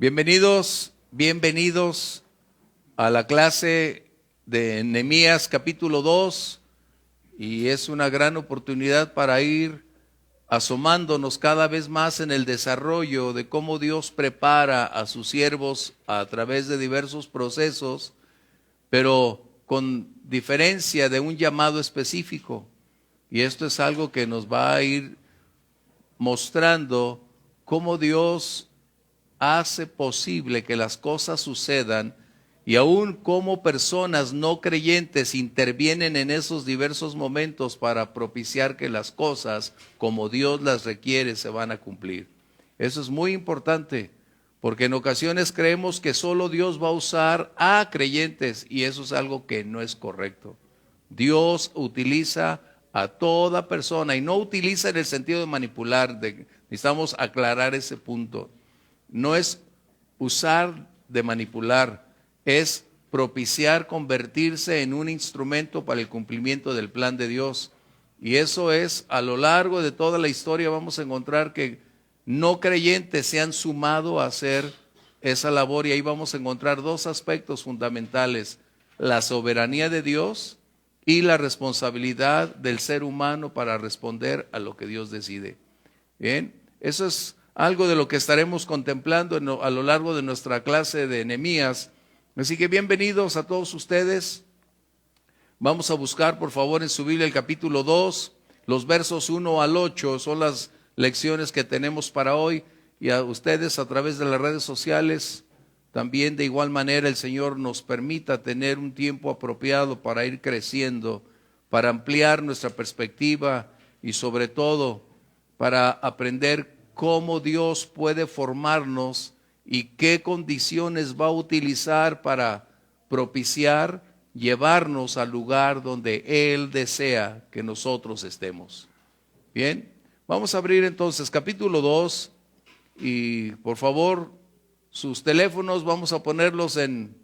Bienvenidos a la clase de Nehemías capítulo 2, y es una gran oportunidad para ir asomándonos cada vez más en el desarrollo de cómo Dios prepara a sus siervos a través de diversos procesos, pero con diferencia de un llamado específico. Y esto es algo que nos va a ir mostrando cómo Dios hace posible que las cosas sucedan, y aún cómo personas no creyentes intervienen en esos diversos momentos para propiciar que las cosas, como Dios las requiere, se van a cumplir. Eso es muy importante, porque en ocasiones creemos que solo Dios va a usar a creyentes, y eso es algo que no es correcto. Dios utiliza a toda persona, y no utiliza en el sentido de manipular. Necesitamos aclarar ese punto. No es usar de manipular, es propiciar convertirse en un instrumento para el cumplimiento del plan de Dios. Y eso es, a lo largo de toda la historia vamos a encontrar que no creyentes se han sumado a hacer esa labor, y ahí vamos a encontrar dos aspectos fundamentales: la soberanía de Dios y la responsabilidad del ser humano para responder a lo que Dios decide. Bien, eso es algo de lo que estaremos contemplando a lo largo de nuestra clase de Nehemías. Así que bienvenidos a todos ustedes. Vamos a buscar, por favor, en su Biblia el capítulo 2, los versos 1 al 8, son las lecciones que tenemos para hoy. Y a ustedes, a través de las redes sociales, también de igual manera el Señor nos permita tener un tiempo apropiado para ir creciendo, para ampliar nuestra perspectiva y sobre todo para aprender cómo Dios puede formarnos y qué condiciones va a utilizar para propiciar, llevarnos al lugar donde Él desea que nosotros estemos. Bien, vamos a abrir entonces capítulo 2, y por favor sus teléfonos vamos a ponerlos en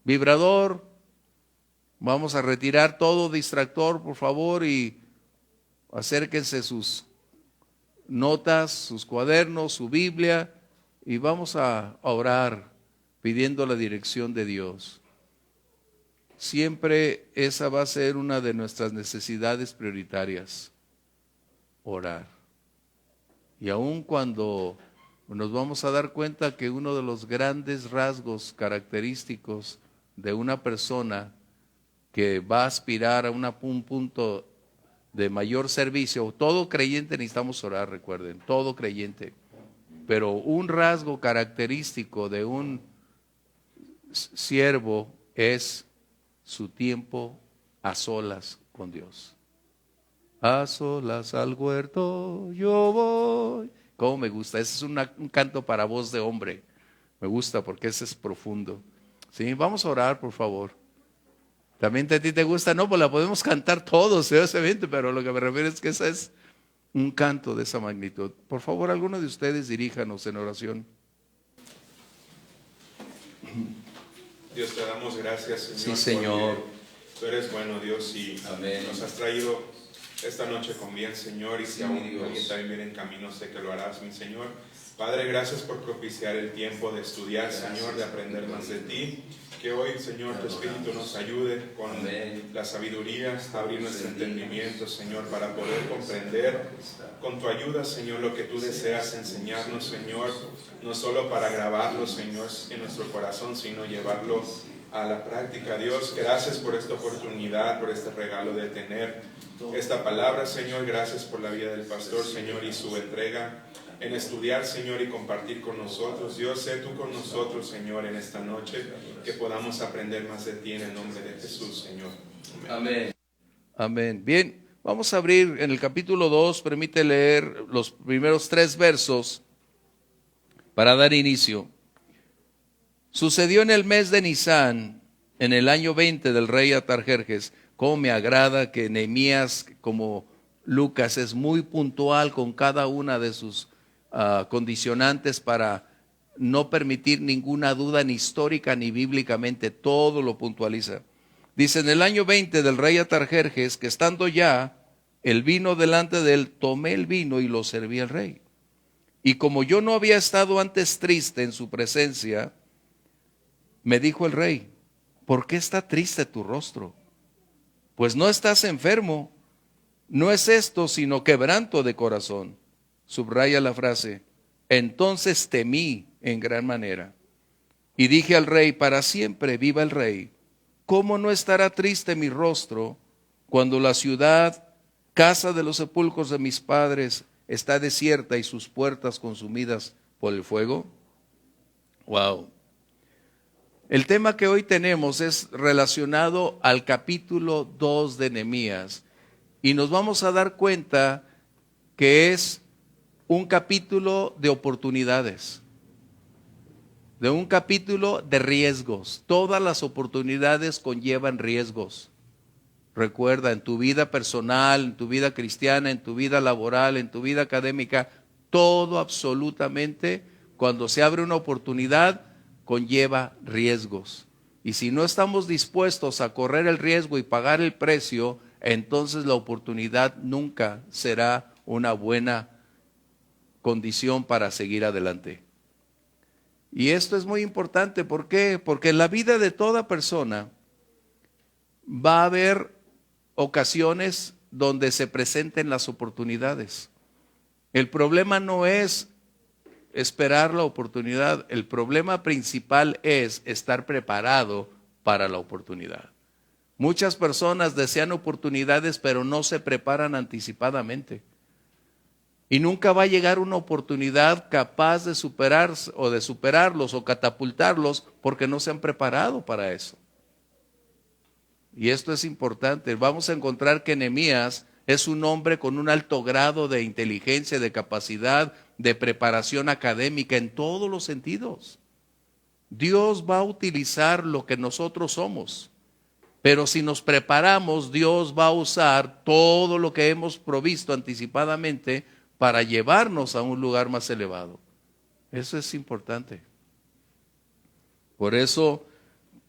vibrador, vamos a retirar todo distractor, por favor, y acérquense sus notas, sus cuadernos, su Biblia, y vamos a orar pidiendo la dirección de Dios. Siempre esa va a ser una de nuestras necesidades prioritarias: orar. Y aun cuando nos vamos a dar cuenta que uno de los grandes rasgos característicos de una persona que va a aspirar a un punto de mayor servicio, todo creyente necesitamos orar, recuerden, todo creyente, pero un rasgo característico de un siervo es su tiempo a solas con Dios. A solas al huerto yo voy. Cómo me gusta, ese es un canto para voz de hombre, me gusta porque ese es profundo. Sí, vamos a orar, por favor. ¿También a ti te gusta? No, pues la podemos cantar todos, obviamente, pero lo que me refiero es que ese es un canto de esa magnitud. Por favor, alguno de ustedes diríjanos en oración. Dios, te damos gracias, Señor. Sí, Señor. Tú eres bueno, Dios, y Amén. Nos has traído esta noche con bien, Señor, y si aún Dios. alguien también viene en camino, sé que lo harás, mi Señor. Padre, gracias por propiciar el tiempo de estudiar, Señor, de aprender más de ti. Que hoy, Señor, tu Espíritu nos ayude con la sabiduría a abrir nuestro entendimiento, Señor, para poder comprender con tu ayuda, Señor, lo que tú deseas enseñarnos, Señor, no solo para grabarlo, Señor, en nuestro corazón, sino llevarlo a la práctica. Dios, gracias por esta oportunidad, por este regalo de tener esta palabra, Señor. Gracias por la vida del pastor, Señor, y su entrega en estudiar, Señor, y compartir con nosotros. Dios, sé tú con nosotros, Señor, en esta noche, que podamos aprender más de ti en el nombre de Jesús, Señor. Amén. Amén. Bien, vamos a abrir en el capítulo 2, permite leer los primeros 3 versos para dar inicio. Sucedió en el mes de Nisán, en el año 20 del rey Artajerjes. Cómo me agrada que Nehemías, como Lucas, es muy puntual con cada una de sus condicionantes para no permitir ninguna duda, ni histórica ni bíblicamente, todo lo puntualiza. Dice: en el año 20 del rey Artajerjes, que estando ya el vino delante de él, tomé el vino y lo serví al rey. Y como yo no había estado antes triste en su presencia, me dijo el rey, ¿por qué está triste tu rostro? Pues no estás enfermo, no es esto sino quebranto de corazón. Subraya la frase, entonces temí en gran manera. Y dije al rey, para siempre viva el rey. ¿Cómo no estará triste mi rostro cuando la ciudad, casa de los sepulcros de mis padres, está desierta y sus puertas consumidas por el fuego? Wow. El tema que hoy tenemos es relacionado al capítulo 2 de Nehemías y nos vamos a dar cuenta que es un capítulo de oportunidades, de un capítulo de riesgos. Todas las oportunidades conllevan riesgos. Recuerda, en tu vida personal, en tu vida cristiana, en tu vida laboral, en tu vida académica, todo absolutamente, cuando se abre una oportunidad, conlleva riesgos. Y si no estamos dispuestos a correr el riesgo y pagar el precio, entonces la oportunidad nunca será una buena condición para seguir adelante. Y esto es muy importante, ¿por qué? Porque en la vida de toda persona va a haber ocasiones donde se presenten las oportunidades. El problema no es esperar la oportunidad, el problema principal es estar preparado para la oportunidad. Muchas personas desean oportunidades, pero no se preparan anticipadamente. Y nunca va a llegar una oportunidad capaz de superar o de superarlos o catapultarlos porque no se han preparado para eso. Y esto es importante. Vamos a encontrar que Nehemías es un hombre con un alto grado de inteligencia, de capacidad, de preparación académica en todos los sentidos. Dios va a utilizar lo que nosotros somos. Pero si nos preparamos, Dios va a usar todo lo que hemos provisto anticipadamente para llevarnos a un lugar más elevado. Eso es importante. Por eso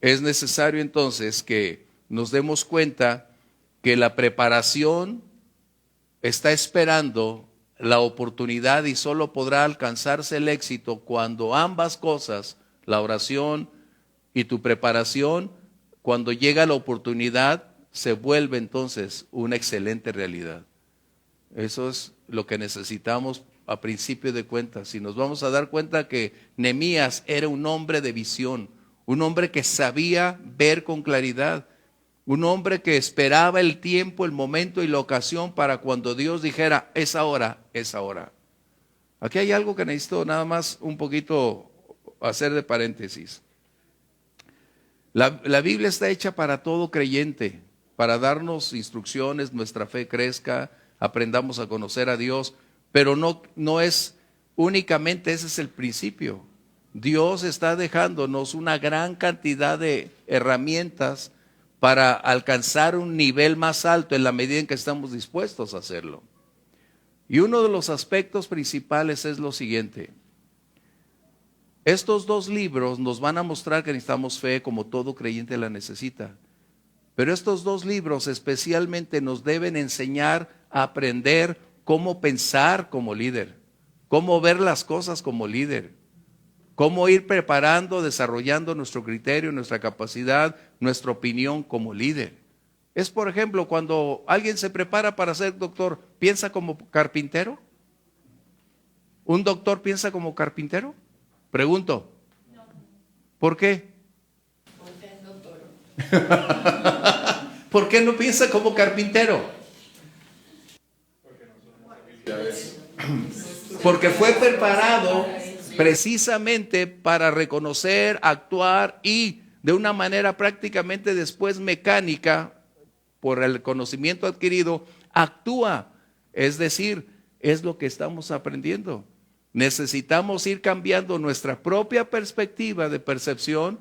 es necesario entonces que nos demos cuenta que la preparación está esperando la oportunidad y solo podrá alcanzarse el éxito cuando ambas cosas, la oración y tu preparación, cuando llega la oportunidad, se vuelve entonces una excelente realidad. Eso es lo que necesitamos a principio de cuentas. Si nos vamos a dar cuenta que Nehemías era un hombre de visión, un hombre que sabía ver con claridad, un hombre que esperaba el tiempo, el momento y la ocasión para cuando Dios dijera, es ahora, es ahora. Aquí hay algo que necesito nada más un poquito hacer de paréntesis. La Biblia está hecha para todo creyente, para darnos instrucciones, nuestra fe crezca, aprendamos a conocer a Dios, pero no es únicamente ese es el principio. Dios está dejándonos una gran cantidad de herramientas para alcanzar un nivel más alto en la medida en que estamos dispuestos a hacerlo. Y uno de los aspectos principales es lo siguiente. Estos dos libros nos van a mostrar que necesitamos fe como todo creyente la necesita. Pero estos dos libros especialmente nos deben enseñar a aprender cómo pensar como líder, cómo ver las cosas como líder, cómo ir preparando, desarrollando nuestro criterio, nuestra capacidad, nuestra opinión como líder. Es, por ejemplo, cuando alguien se prepara para ser doctor, ¿piensa como carpintero? ¿Un doctor piensa como carpintero? Pregunto. No. ¿Por qué? Porque es doctor. ¿Por qué no piensa como carpintero? Porque fue preparado precisamente para reconocer, actuar y de una manera prácticamente después mecánica, por el conocimiento adquirido, actúa. Es decir, es lo que estamos aprendiendo. Necesitamos ir cambiando nuestra propia perspectiva de percepción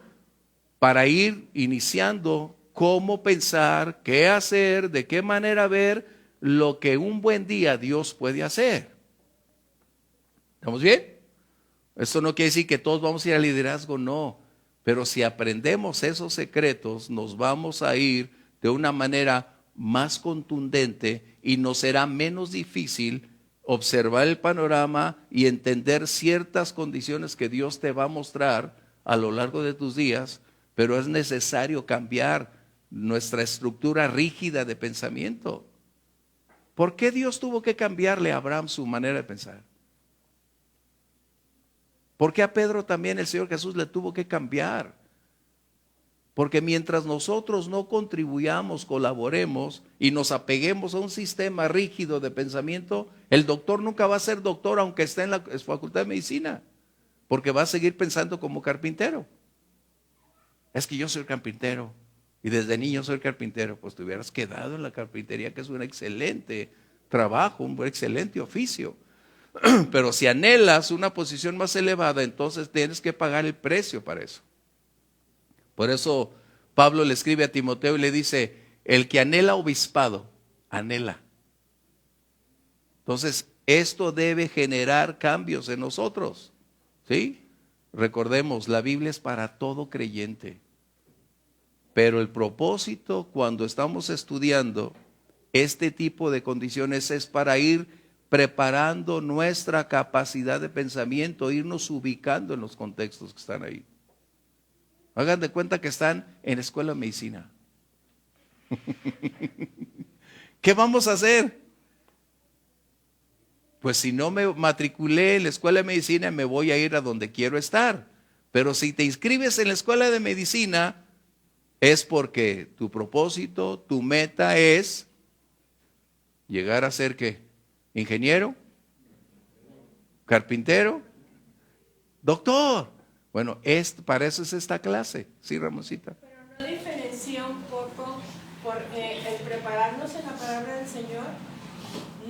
para ir iniciando cómo pensar, qué hacer, de qué manera ver lo que un buen día Dios puede hacer. ¿Estamos bien? Esto no quiere decir que todos vamos a ir al liderazgo, no. Pero si aprendemos esos secretos, nos vamos a ir de una manera más contundente y nos será menos difícil observar el panorama y entender ciertas condiciones que Dios te va a mostrar a lo largo de tus días, pero es necesario cambiar nuestra estructura rígida de pensamiento. ¿Por qué Dios tuvo que cambiarle a Abraham su manera de pensar? ¿Por qué a Pedro también el Señor Jesús le tuvo que cambiar? Porque mientras nosotros no contribuyamos, colaboremos y nos apeguemos a un sistema rígido de pensamiento, el doctor nunca va a ser doctor aunque esté en la facultad de medicina, porque va a seguir pensando como carpintero. Es que yo soy carpintero y desde niño soy carpintero. Pues te hubieras quedado en la carpintería, que es un excelente trabajo, un excelente oficio. Pero si anhelas una posición más elevada, entonces tienes que pagar el precio para eso. Por eso Pablo le escribe a Timoteo y le dice, el que anhela obispado, anhela. Entonces, esto debe generar cambios en nosotros, ¿sí? Recordemos, la Biblia es para todo creyente. Pero el propósito cuando estamos estudiando este tipo de condiciones es para ir preparando nuestra capacidad de pensamiento, irnos ubicando en los contextos que están ahí. Hagan de cuenta que están en la escuela de medicina. ¿Qué vamos a hacer? Pues si no me matriculé en la escuela de medicina, me voy a ir a donde quiero estar. Pero si te inscribes en la escuela de medicina, es porque tu propósito, tu meta es llegar a ser ¿qué? ¿Ingeniero? ¿Carpintero? ¿Doctor? Bueno, para eso es esta clase. Sí, Ramoncita. Pero no diferencia un poco porque el prepararnos en la palabra del Señor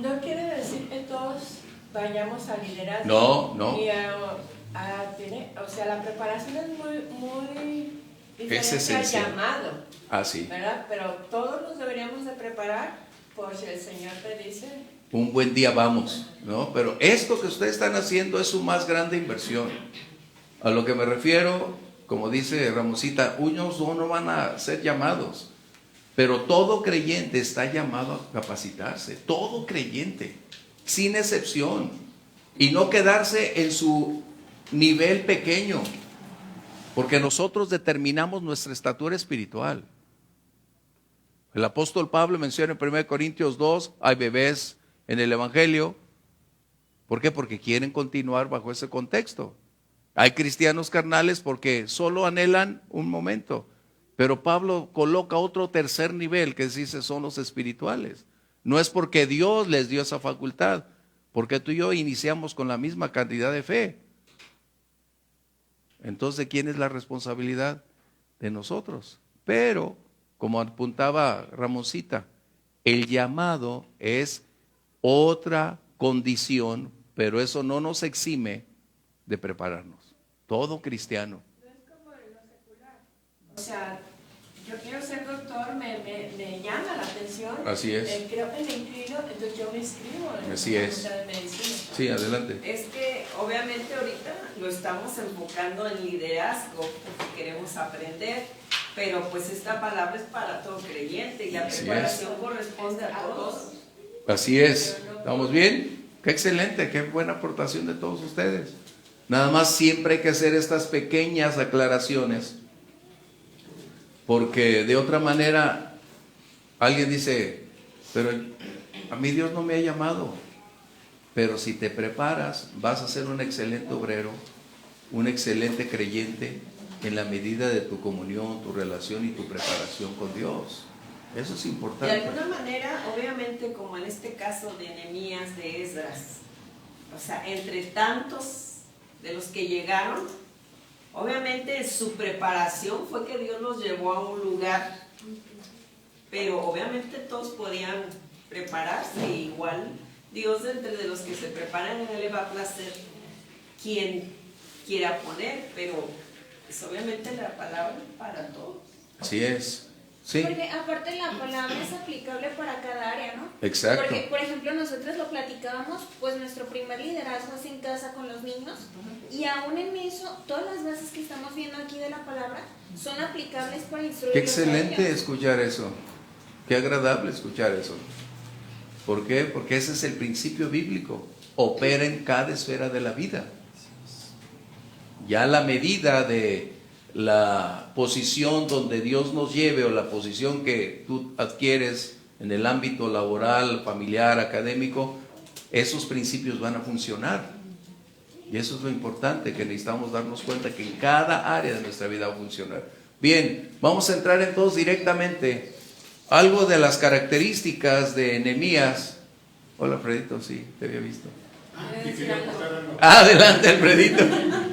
no quiere decir que todos vayamos a liderazgo. No. Y o sea, la preparación es muy diferente al llamado. Ah, sí. ¿Verdad? Pero todos nos deberíamos de preparar por si el Señor te dice. Un buen día vamos, ¿no? Pero esto que ustedes están haciendo es su más grande inversión. A lo que me refiero, como dice Ramosita, unos no van a ser llamados, pero todo creyente está llamado a capacitarse, todo creyente, sin excepción, y no quedarse en su nivel pequeño, porque nosotros determinamos nuestra estatura espiritual. El apóstol Pablo menciona en 1 Corintios 2, hay bebés en el Evangelio. ¿Por qué? Porque quieren continuar bajo ese contexto. Hay cristianos carnales porque solo anhelan un momento. Pero Pablo coloca otro tercer nivel que dice son los espirituales. No es porque Dios les dio esa facultad, porque tú y yo iniciamos con la misma cantidad de fe. Entonces, ¿de quién es la responsabilidad? De nosotros. Pero, como apuntaba Ramoncita, el llamado es otra condición, pero eso no nos exime de prepararnos. Todo cristiano. No es como en lo secular. O sea, yo quiero ser doctor, me llama la atención. Así es. Creo que me inclino, entonces yo me inscribo en Así la es. facultad de medicina. Sí, adelante. Es que obviamente ahorita lo estamos enfocando en liderazgo porque queremos aprender, pero pues esta palabra es para todo creyente y la Así preparación corresponde a todos. Así es. ¿Estamos bien? Qué excelente, qué buena aportación de todos ustedes. Nada más siempre hay que hacer estas pequeñas aclaraciones, porque de otra manera alguien dice, pero a mí Dios no me ha llamado. Pero si te preparas, vas a ser un excelente obrero, un excelente creyente en la medida de tu comunión, tu relación y tu preparación con Dios. Eso es De importante. alguna manera, obviamente, como en este caso de Nehemías, de Esdras, o sea, entre tantos de los que llegaron, obviamente su preparación fue que Dios los llevó a un lugar, pero obviamente todos podían prepararse, igual Dios entre de los que se preparan en él le va a placer quien quiera poner, pero es obviamente la palabra para todos. Así es. Sí. Porque aparte la palabra es aplicable para cada área, ¿no? Exacto. Porque, por ejemplo, nosotros lo platicábamos, pues nuestro primer liderazgo es en casa con los niños, y aún en eso, todas las bases que estamos viendo aquí de la palabra son aplicables para instruir. Qué excelente escuchar eso. Qué agradable escuchar eso. ¿Por qué? Porque ese es el principio bíblico. Opera en cada esfera de la vida. Ya la medida de la posición donde Dios nos lleve o la posición que tú adquieres en el ámbito laboral, familiar, académico, esos principios van a funcionar. Y eso es lo importante, que necesitamos darnos cuenta que en cada área de nuestra vida va a funcionar. Bien, vamos a entrar entonces directamente algo de las características de Nehemías. Hola, Fredito, sí, te había visto. Adelante, Alfredito.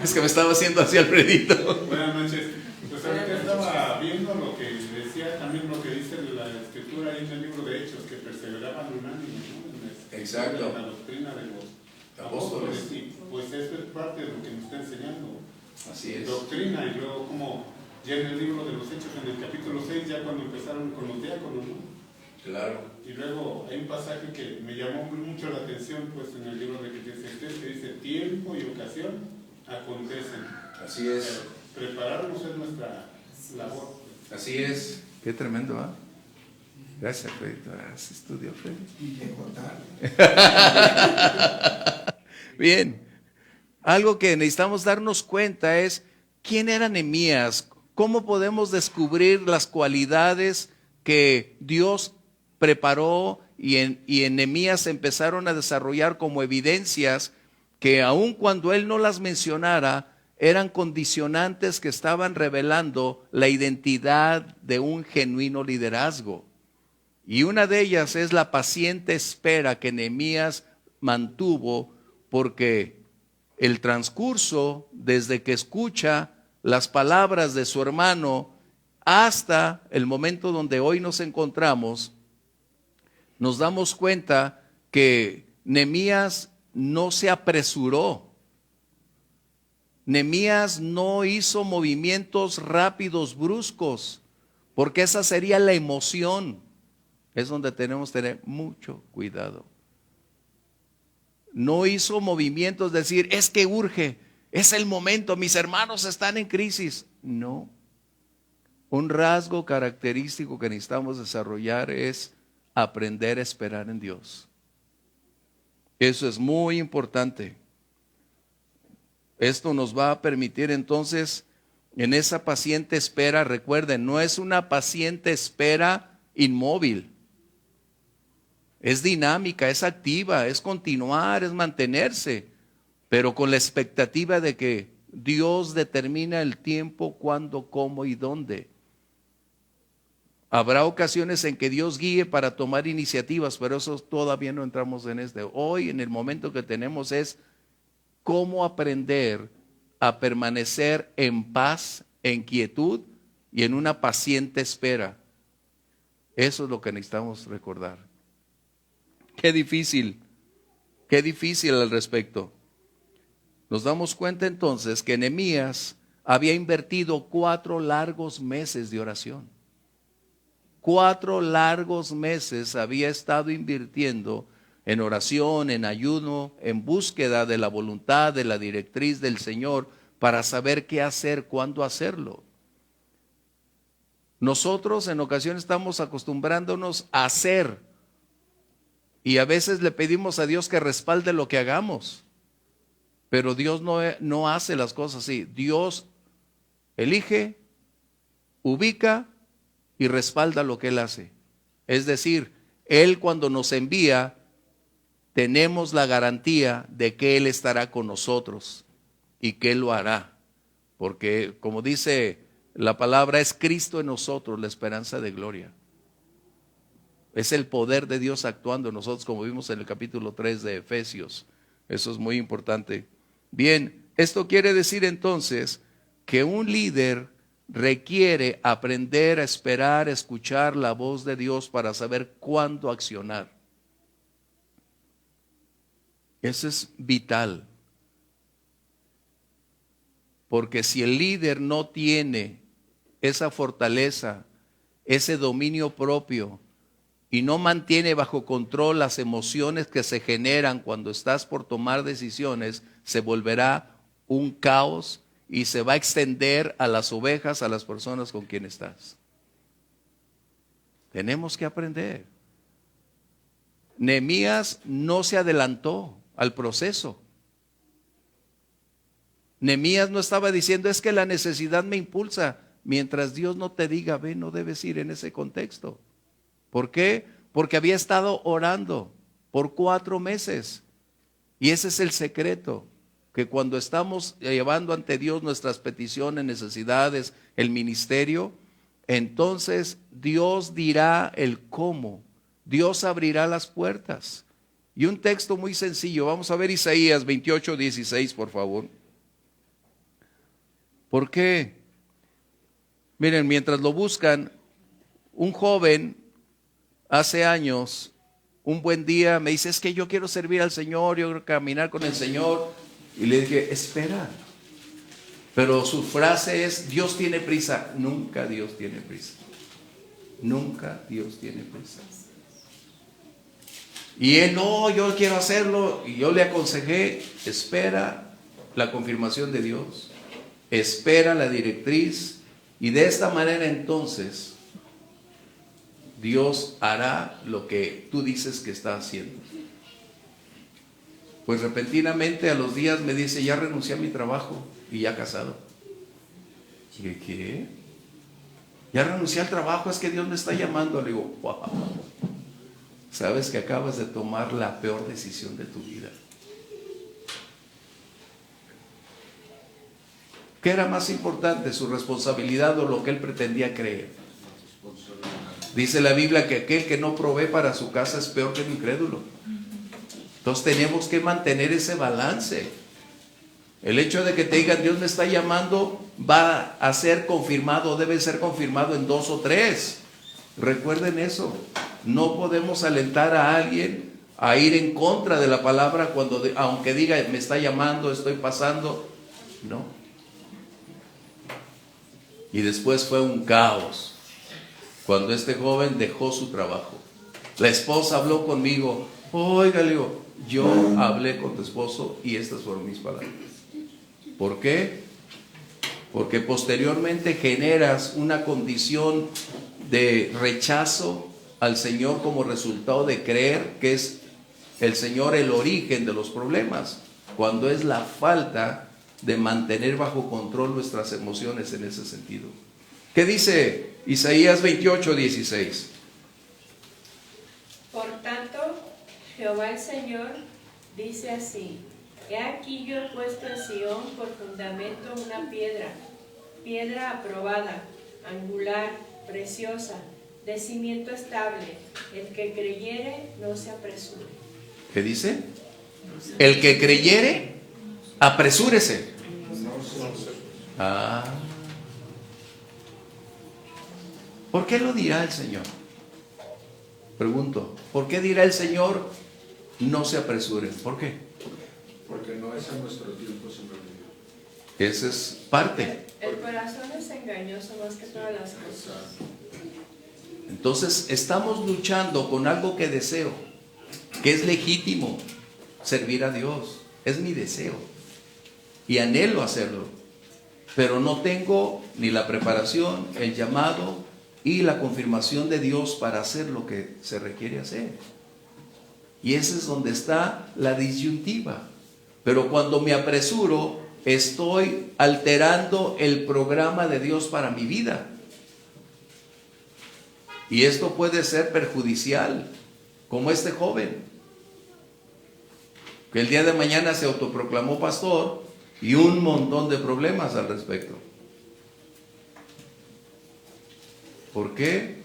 Es que me estaba haciendo así, Alfredito. Buenas noches. Pues ahorita estaba viendo lo que decía, también lo que dice la escritura ahí en el libro de Hechos, que perseveraban unánime, ¿no? Exacto. En la doctrina de los apóstoles. Y pues eso es parte de lo que nos está enseñando. Así es. Doctrina, y luego como ya en el libro de los Hechos, en el capítulo 6, ya cuando empezaron con los diáconos, ¿no? Claro. Y luego hay un pasaje que me llamó mucho la atención, pues en el libro de Eclesiastés, que dice: tiempo y ocasión acontecen. Así es. Prepararnos es nuestra labor. Así es. Qué tremendo, ¿ah? Gracias, Fredito. ¿Has estudiado, Freddy? Bien. Algo que necesitamos darnos cuenta es quién era Nehemías. ¿Cómo podemos descubrir las cualidades que Dios preparó y en Nehemías se empezaron a desarrollar como evidencias que aun cuando él no las mencionara, eran condicionantes que estaban revelando la identidad de un genuino liderazgo? Y una de ellas es la paciente espera que Nehemías mantuvo, porque el transcurso desde que escucha las palabras de su hermano hasta el momento donde hoy nos encontramos, nos damos cuenta que Nehemías no se apresuró. Nehemías no hizo movimientos rápidos, bruscos, porque esa sería la emoción. Es donde tenemos que tener mucho cuidado. No hizo movimientos, decir, es que urge, es el momento, mis hermanos están en crisis. No. Un rasgo característico que necesitamos desarrollar es aprender a esperar en Dios. Eso es muy importante. Esto nos va a permitir entonces, en esa paciente espera, recuerden, no es una paciente espera inmóvil. Es dinámica, es activa, es continuar, es mantenerse, pero con la expectativa de que Dios determina el tiempo, cuándo, cómo y dónde. Habrá ocasiones en que Dios guíe para tomar iniciativas, pero eso todavía no entramos en este. Hoy, en el momento que tenemos, es cómo aprender a permanecer en paz, en quietud y en una paciente espera. Eso es lo que necesitamos recordar. Qué difícil al respecto. Nos damos cuenta entonces que Nehemías había invertido 4 largos meses de oración. 4 largos meses había estado invirtiendo en oración, en ayuno, en búsqueda de la voluntad, de la directriz del Señor, para saber qué hacer, cuándo hacerlo. Nosotros en ocasiones estamos acostumbrándonos a hacer, y a veces le pedimos a Dios que respalde lo que hagamos, pero Dios no hace las cosas así. Dios elige, ubica y respalda lo que Él hace. Es decir, Él cuando nos envía, tenemos la garantía de que Él estará con nosotros y que Él lo hará. Porque como dice la palabra, es Cristo en nosotros la esperanza de gloria. Es el poder de Dios actuando en nosotros, como vimos en el capítulo 3 de Efesios. Eso es muy importante. Bien, esto quiere decir entonces que un líder requiere aprender a esperar, a escuchar la voz de Dios para saber cuándo accionar. Eso es vital. Porque si el líder no tiene esa fortaleza, ese dominio propio, y no mantiene bajo control las emociones que se generan cuando estás por tomar decisiones, se volverá un caos y se va a extender a las ovejas, a las personas con quien estás. Tenemos que aprender. Nehemías no se adelantó al proceso. Nehemías no estaba diciendo, es que la necesidad me impulsa. Mientras Dios no te diga, ve, no debes ir en ese contexto. ¿Por qué? Porque había estado orando por 4 meses. Y ese es el secreto, que cuando estamos llevando ante Dios nuestras peticiones, necesidades, el ministerio, entonces Dios dirá el cómo. Dios abrirá las puertas. Y un texto muy sencillo, vamos a ver Isaías 28:16, por favor. ¿Por qué? Miren, mientras lo buscan, un joven hace años, un buen día me dice, es que yo quiero servir al Señor, yo quiero caminar con el Señor. Y le dije, espera. Pero su frase es, Dios tiene prisa. Nunca Dios tiene prisa. Nunca Dios tiene prisa. Y él, no, yo quiero hacerlo. Y yo le aconsejé, espera la confirmación de Dios. Espera la directriz. Y de esta manera entonces, Dios hará lo que tú dices que está haciendo. Pues repentinamente a los días me dice, ya renuncié a mi trabajo y ya casado. Y dije, ¿qué? Ya renuncié al trabajo, es que Dios me está llamando. Le digo, wow, sabes que acabas de tomar la peor decisión de tu vida. ¿Qué era más importante, su responsabilidad o lo que él pretendía creer? Dice la Biblia que aquel que no provee para su casa es peor que el incrédulo. Entonces tenemos que mantener ese balance. El hecho de que te digan Dios me está llamando va a ser confirmado, debe ser confirmado en 2 o 3. Recuerden eso. No podemos alentar a alguien a ir en contra de la palabra aunque diga me está llamando, estoy pasando. No. Y después fue un caos cuando este joven dejó su trabajo. La esposa habló conmigo. Oiga, le digo, yo hablé con tu esposo y estas fueron mis palabras. ¿Por qué? Porque posteriormente generas una condición de rechazo al Señor como resultado de creer que es el Señor el origen de los problemas, cuando es la falta de mantener bajo control nuestras emociones en ese sentido. ¿Qué dice Isaías 28:16? Por tanto, Jehová el Señor dice así: He aquí yo he puesto en Sión por fundamento una piedra aprobada, angular, preciosa, de cimiento estable. El que creyere no se apresure. ¿Qué dice? El que creyere, apresúrese. ¿Por qué lo dirá el Señor? Pregunto, ¿por qué dirá el Señor no se apresuren? ¿Por qué? Porque no es en nuestro tiempo, Señor. Esa es parte. El corazón es engañoso más que todas las cosas. Entonces estamos luchando con algo que deseo, que es legítimo, servir a Dios. Es mi deseo y anhelo hacerlo, pero no tengo ni la preparación, el llamado y la confirmación de Dios para hacer lo que se requiere hacer. Y ese es donde está la disyuntiva. Pero cuando me apresuro, estoy alterando el programa de Dios para mi vida. Y esto puede ser perjudicial, como este joven, que el día de mañana se autoproclamó pastor y un montón de problemas al respecto. ¿Por qué?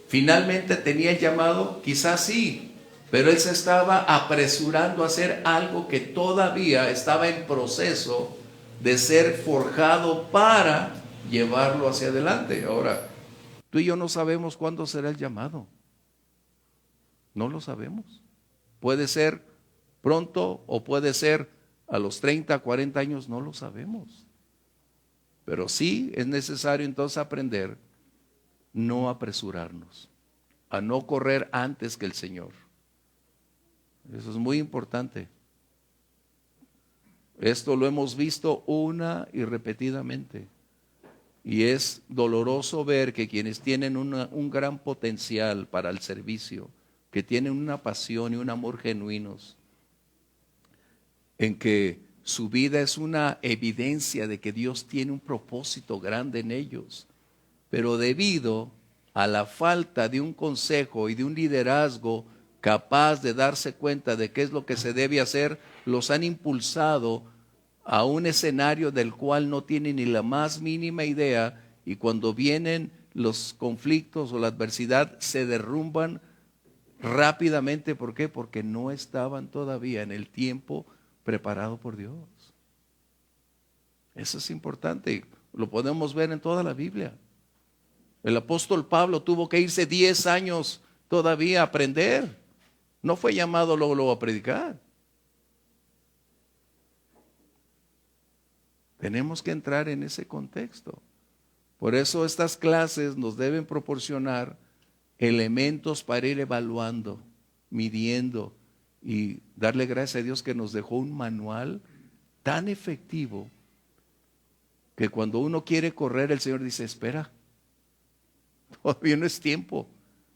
Finalmente tenía el llamado, quizás sí, pero él se estaba apresurando a hacer algo que todavía estaba en proceso de ser forjado para llevarlo hacia adelante. Ahora, tú y yo no sabemos cuándo será el llamado. No lo sabemos. Puede ser pronto o puede ser a los 30, 40 años, no lo sabemos. Pero sí es necesario entonces aprender no apresurarnos, a no correr antes que el Señor. Eso es muy importante. Esto lo hemos visto una y repetidamente. Y es doloroso ver que quienes tienen un gran potencial para el servicio, que tienen una pasión y un amor genuinos, en que su vida es una evidencia de que Dios tiene un propósito grande en ellos, pero debido a la falta de un consejo y de un liderazgo capaz de darse cuenta de qué es lo que se debe hacer, los han impulsado a un escenario del cual no tienen ni la más mínima idea, y cuando vienen los conflictos o la adversidad se derrumban rápidamente. ¿Por qué? Porque no estaban todavía en el tiempo preparado por Dios. Eso es importante, lo podemos ver en toda la Biblia. El apóstol Pablo tuvo que irse 10 años todavía a aprender. No fue llamado luego a predicar. Tenemos que entrar en ese contexto. Por eso estas clases nos deben proporcionar elementos para ir evaluando, midiendo y darle gracias a Dios que nos dejó un manual tan efectivo que cuando uno quiere correr, el Señor dice: espera, todavía no es tiempo,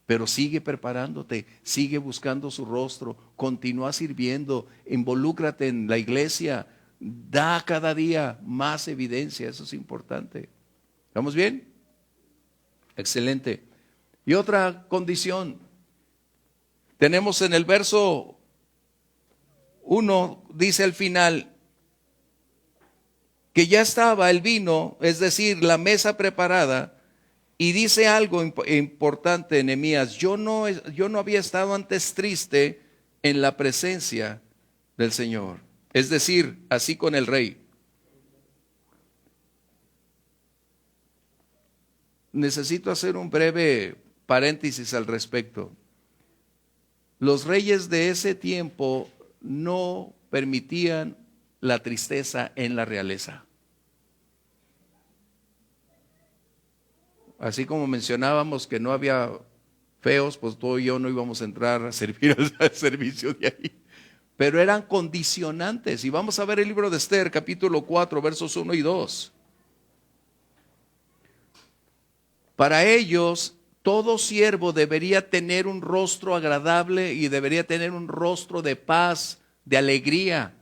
pero sigue preparándote, sigue buscando su rostro, continúa sirviendo, involúcrate en la iglesia, da cada día más evidencia. Eso es importante. ¿Estamos bien? Excelente. Y otra condición, tenemos en el verso 1, dice al final, que ya estaba el vino, es decir, la mesa preparada, y dice algo importante, Nehemías: yo no había estado antes triste en la presencia del Señor. Es decir, así con el rey. Necesito hacer un breve paréntesis al respecto. Los reyes de ese tiempo no permitían la tristeza en la realeza. Así como mencionábamos que no había feos, pues tú y yo no íbamos a entrar a servir al servicio de ahí. Pero eran condicionantes. Y vamos a ver el libro de Esther, capítulo 4, versos 1 y 2. Para ellos, todo siervo debería tener un rostro agradable y debería tener un rostro de paz, de alegría,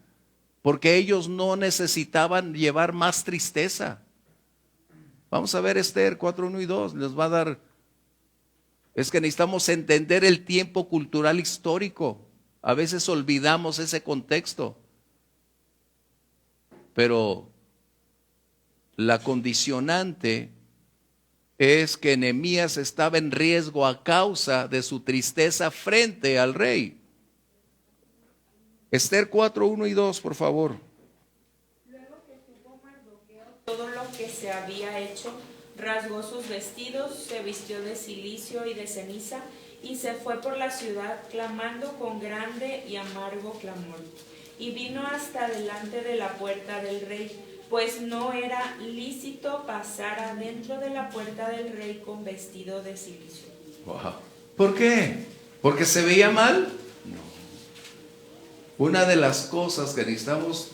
porque ellos no necesitaban llevar más tristeza. Vamos a ver Esther 4, 1 y 2, les va a dar. Es que necesitamos entender el tiempo cultural histórico. A veces olvidamos ese contexto. Pero la condicionante es que Nehemías estaba en riesgo a causa de su tristeza frente al rey. Esther 4, 1 y 2, por favor. Luego que supo Mardoqueo todo lo que se había hecho, rasgó sus vestidos, se vistió de cilicio y de ceniza, y se fue por la ciudad clamando con grande y amargo clamor. Y vino hasta delante de la puerta del rey, pues no era lícito pasar adentro de la puerta del rey con vestido de cilicio. Wow. ¿Por qué? ¿Porque se veía mal? No. Una de las cosas que necesitamos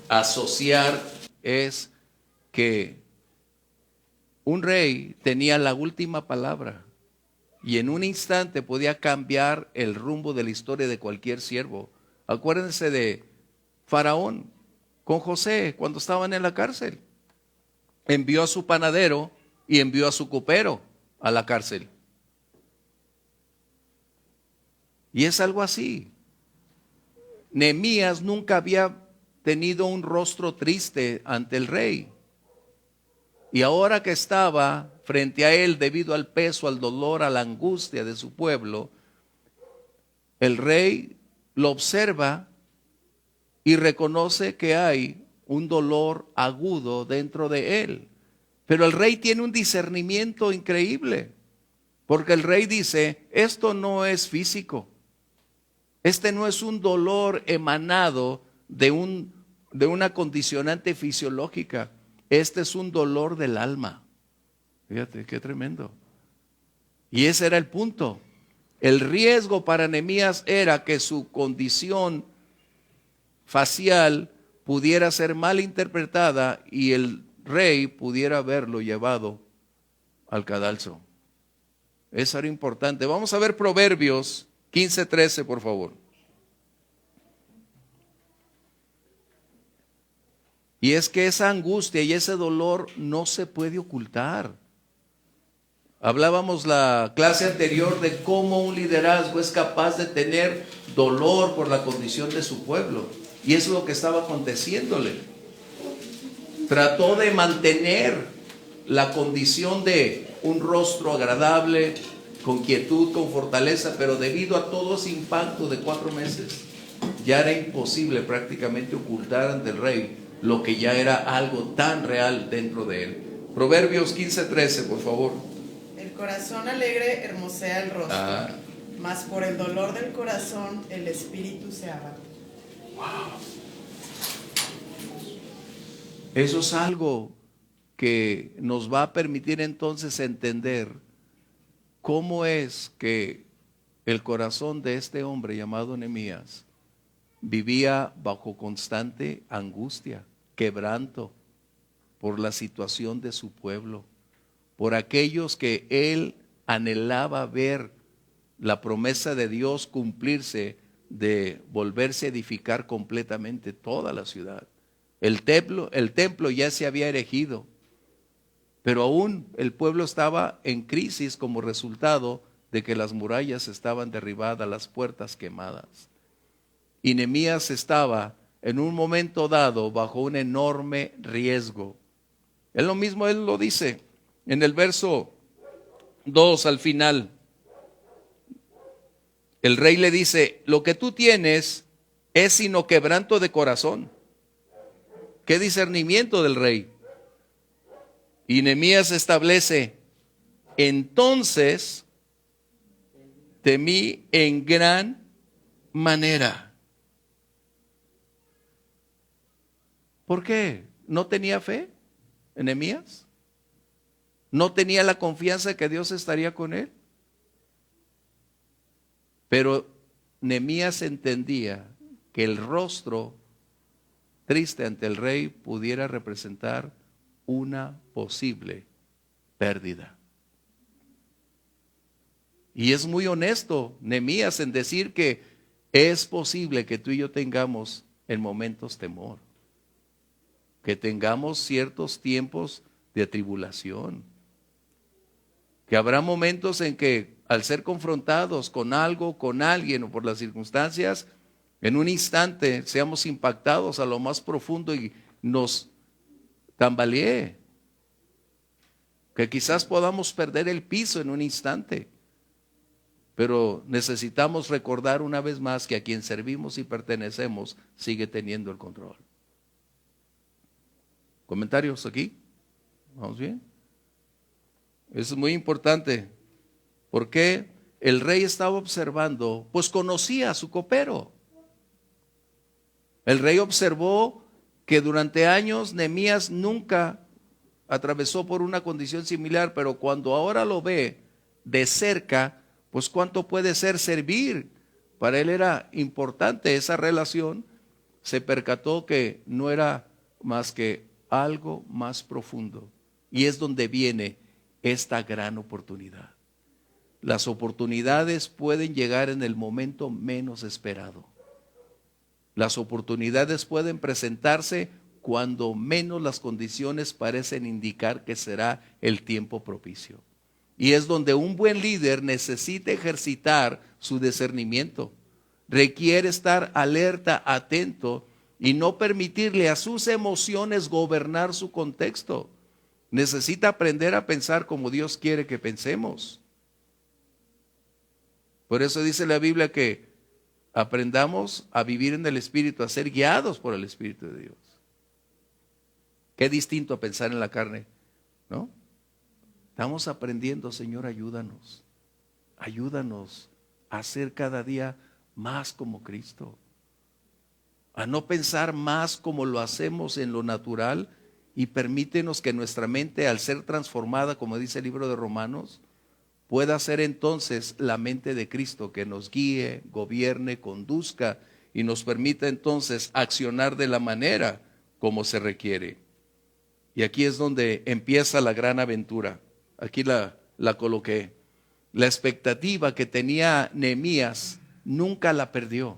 asociar es que un rey tenía la última palabra y en un instante podía cambiar el rumbo de la historia de cualquier siervo. Acuérdense de Faraón con José cuando estaban en la cárcel. Envió a su panadero y envió a su copero a la cárcel. Y es algo así. Nehemías nunca había tenido un rostro triste ante el rey. Y ahora que estaba frente a él debido al peso, al dolor, a la angustia de su pueblo, el rey lo observa y reconoce que hay un dolor agudo dentro de él. Pero el rey tiene un discernimiento increíble, porque el rey dice: esto no es físico, este no es un dolor emanado de una condicionante fisiológica, este es un dolor del alma. Fíjate qué tremendo. Y ese era el punto. El riesgo para Nehemías era que su condición facial pudiera ser mal interpretada y el rey pudiera haberlo llevado al cadalso. Eso era importante. Vamos a ver Proverbios 15:13, por favor. Y es que esa angustia y ese dolor no se puede ocultar. Hablábamos la clase anterior de cómo un liderazgo es capaz de tener dolor por la condición de su pueblo. Y eso es lo que estaba aconteciéndole. Trató de mantener la condición de un rostro agradable, con quietud, con fortaleza, pero debido a todo ese impacto de 4 meses, ya era imposible prácticamente ocultar ante el rey lo que ya era algo tan real dentro de él. Proverbios 15:13, por favor. El corazón alegre hermosea el rostro, mas por el dolor del corazón el espíritu se abate. Eso es algo que nos va a permitir entonces entender cómo es que el corazón de este hombre llamado Nehemías vivía bajo constante angustia, quebranto por la situación de su pueblo, por aquellos que él anhelaba ver la promesa de Dios cumplirse de volverse a edificar completamente toda la ciudad. El templo ya se había erigido, pero aún el pueblo estaba en crisis como resultado de que las murallas estaban derribadas, las puertas quemadas. Y Nehemías estaba en un momento dado bajo un enorme riesgo. Él lo dice en el verso 2 al final. El rey le dice, lo que tú tienes es sino quebranto de corazón. ¿Qué discernimiento del rey? Y Nehemías establece, entonces temí en gran manera. ¿Por qué? ¿No tenía fe en Nehemías? ¿No tenía la confianza de que Dios estaría con él? Pero Nehemías entendía que el rostro triste ante el rey pudiera representar una posible pérdida. Y es muy honesto Nehemías en decir que es posible que tú y yo tengamos en momentos temor, que tengamos ciertos tiempos de tribulación, que habrá momentos en que al ser confrontados con algo, con alguien o por las circunstancias, en un instante seamos impactados a lo más profundo y nos tambalee, que quizás podamos perder el piso en un instante, pero necesitamos recordar una vez más que a quien servimos y pertenecemos sigue teniendo el control. ¿Comentarios aquí? ¿Vamos bien? Eso es muy importante, porque el rey estaba observando, pues conocía a su copero. El rey observó que durante años Nehemías nunca atravesó por una condición similar, pero cuando ahora lo ve de cerca, pues cuánto puede ser servir. Para él era importante esa relación. Se percató que no era más que algo más profundo. Y es donde viene esta gran oportunidad. Las oportunidades pueden llegar en el momento menos esperado. Las oportunidades pueden presentarse cuando menos las condiciones parecen indicar que será el tiempo propicio. Y es donde un buen líder necesita ejercitar su discernimiento. Requiere estar alerta, atento y no permitirle a sus emociones gobernar su contexto. Necesita aprender a pensar como Dios quiere que pensemos. Por eso dice la Biblia que aprendamos a vivir en el Espíritu, a ser guiados por el Espíritu de Dios. Qué distinto a pensar en la carne, ¿no? Estamos aprendiendo, Señor, ayúdanos. Ayúdanos a ser cada día más como Cristo. A no pensar más como lo hacemos en lo natural, y permítenos que nuestra mente, al ser transformada, como dice el libro de Romanos, pueda ser entonces la mente de Cristo que nos guíe, gobierne, conduzca y nos permita entonces accionar de la manera como se requiere. Y aquí es donde empieza la gran aventura. Aquí la coloqué. la expectativa que tenía Nehemías, nunca la perdió.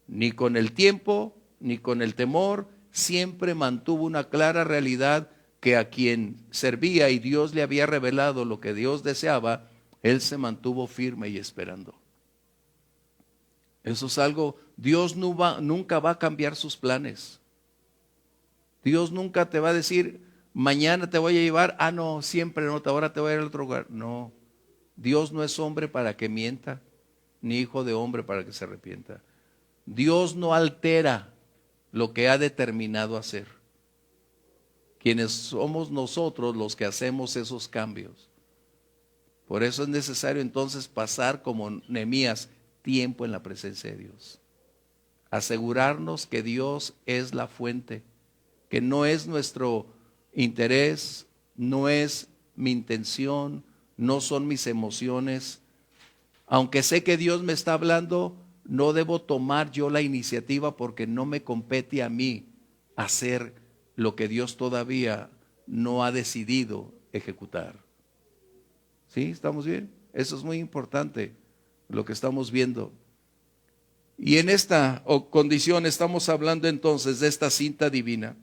Ni con el tiempo, ni con el temor, siempre mantuvo una clara realidad que a quien servía y Dios le había revelado lo que Dios deseaba, él se mantuvo firme y esperando. Eso es algo, Dios nunca va a cambiar sus planes. Dios nunca te va a decir, mañana te voy a llevar, no, siempre no, ahora te voy a ir al otro lugar. No, Dios no es hombre para que mienta, ni hijo de hombre para que se arrepienta. Dios no altera lo que ha determinado hacer. Quienes somos nosotros los que hacemos esos cambios. Por eso es necesario entonces pasar como Nehemías tiempo en la presencia de Dios. Asegurarnos que Dios es la fuente, que no es nuestro interés, no es mi intención, no son mis emociones. Aunque sé que Dios me está hablando, no debo tomar yo la iniciativa porque no me compete a mí hacer lo que Dios todavía no ha decidido ejecutar. ¿Sí? ¿Estamos bien? Eso es muy importante, lo que estamos viendo. Y en esta condición estamos hablando entonces de esta cinta divina.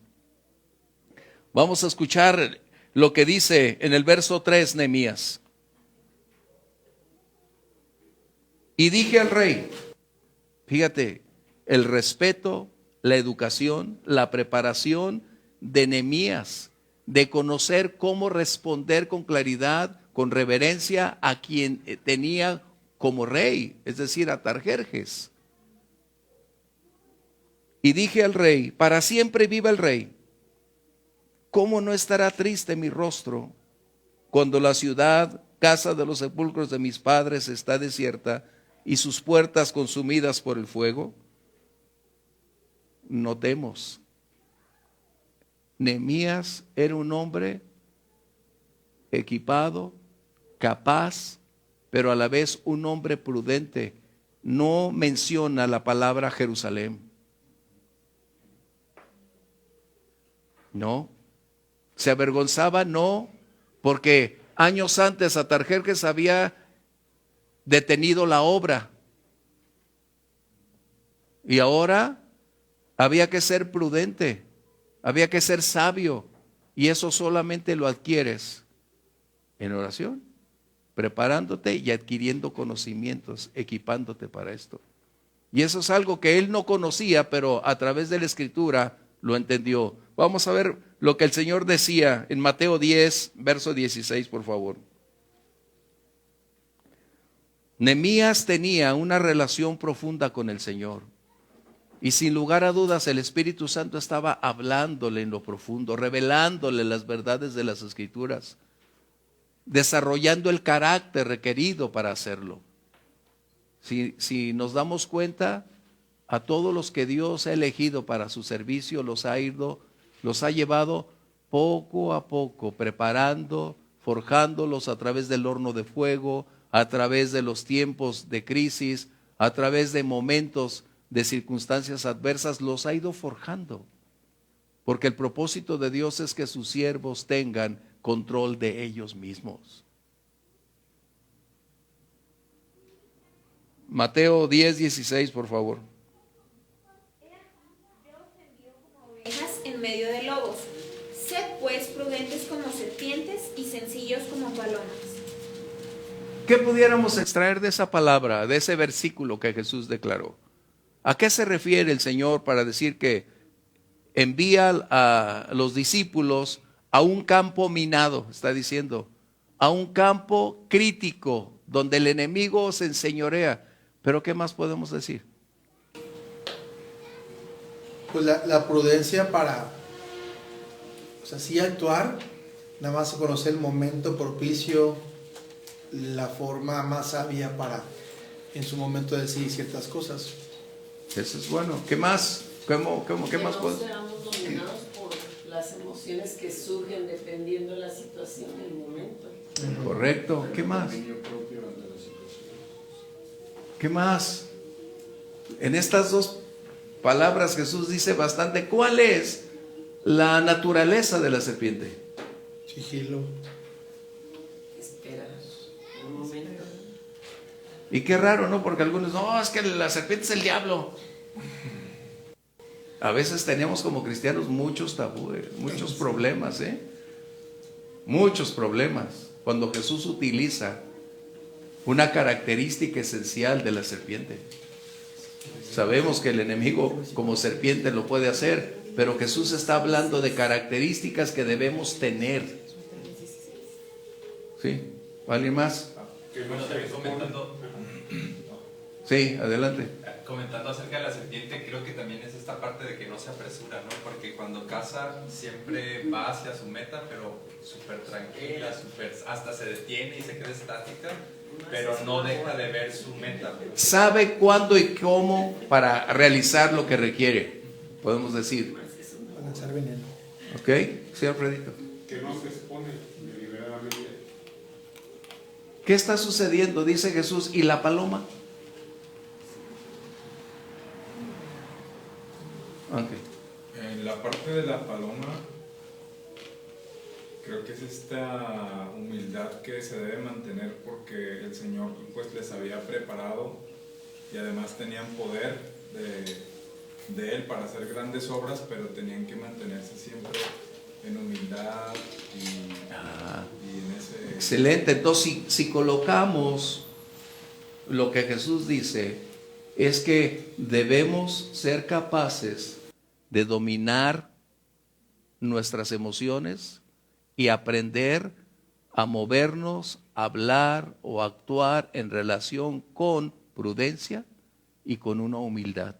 Vamos a escuchar lo que dice en el verso 3 Nehemías. Y dije al rey, fíjate, el respeto, la educación, la preparación de Nehemías, de conocer cómo responder con claridad, con reverencia a quien tenía como rey, es decir, a Artajerjes. Y dije al rey, para siempre viva el rey. ¿Cómo no estará triste mi rostro cuando la ciudad, casa de los sepulcros de mis padres, está desierta y sus puertas consumidas por el fuego? Notemos, Nehemías era un hombre equipado, capaz, pero a la vez un hombre prudente. No menciona la palabra Jerusalén. No. Se avergonzaba, no, porque años antes Artajerjes había detenido la obra. Y ahora había que ser prudente, había que ser sabio. Y eso solamente lo adquieres en oración, preparándote y adquiriendo conocimientos, equipándote para esto. Y eso es algo que él no conocía, pero a través de la Escritura lo entendió. Vamos a ver lo que el Señor decía en Mateo 10, verso 16, por favor. Nehemías tenía una relación profunda con el Señor. Y sin lugar a dudas el Espíritu Santo estaba hablándole en lo profundo, revelándole las verdades de las Escrituras, desarrollando el carácter requerido para hacerlo. Si nos damos cuenta, a todos los que Dios ha elegido para su servicio los ha llevado poco a poco, preparando, forjándolos a través del horno de fuego, a través de los tiempos de crisis, a través de momentos de circunstancias adversas, los ha ido forjando. Porque el propósito de Dios es que sus siervos tengan control de ellos mismos. Mateo 10, 16, por favor. En medio de lobos. Sed pues prudentes como serpientes y sencillos como palomas. ¿Qué pudiéramos extraer de esa palabra, de ese versículo que Jesús declaró? ¿A qué se refiere el Señor para decir que envía a los discípulos a un campo minado? Está diciendo, a un campo crítico donde el enemigo se enseñorea. ¿Pero qué más podemos decir? Pues la prudencia para, sí actuar, nada más conocer el momento propicio, la forma más sabia para en su momento decir ciertas cosas. Eso es bueno. ¿Qué más? ¿Qué más podemos? Que no seamos dominados por las emociones que surgen dependiendo de la situación en el momento. Correcto. ¿Qué más? ¿Qué más? En estas dos palabras Jesús dice bastante. ¿Cuál es la naturaleza de la serpiente? Sigilo. Esperar un momento. Y qué raro, ¿no? Porque algunos, no, es que la serpiente es el diablo. A veces tenemos como cristianos muchos tabúes, muchos problemas, muchos problemas. Cuando Jesús utiliza una característica esencial de la serpiente. Sabemos que el enemigo como serpiente lo puede hacer, pero Jesús está hablando de características que debemos tener. ¿Sí? ¿Alguien más? Bueno, también comentando, Sí, adelante. comentando acerca de la serpiente, creo que también es esta parte de que no se apresura, ¿no? Porque cuando caza siempre va hacia su meta, pero súper tranquila, hasta se detiene y se queda estática, pero no deja de ver su meta. Sabe cuándo y cómo para realizar lo que requiere, podemos decir. Para lanzar veneno. ¿Ok? Sí, Alfredito. Que no se expone deliberadamente. ¿Qué está sucediendo? Dice Jesús. ¿Y la paloma? Okay. En la parte de la paloma, creo que es esta humildad que se debe mantener porque el Señor pues les había preparado y además tenían poder de Él para hacer grandes obras, pero tenían que mantenerse siempre en humildad y en ese... Excelente. Entonces, si colocamos lo que Jesús dice, es que debemos ser capaces de dominar nuestras emociones y aprender a movernos, hablar o actuar en relación con prudencia y con una humildad.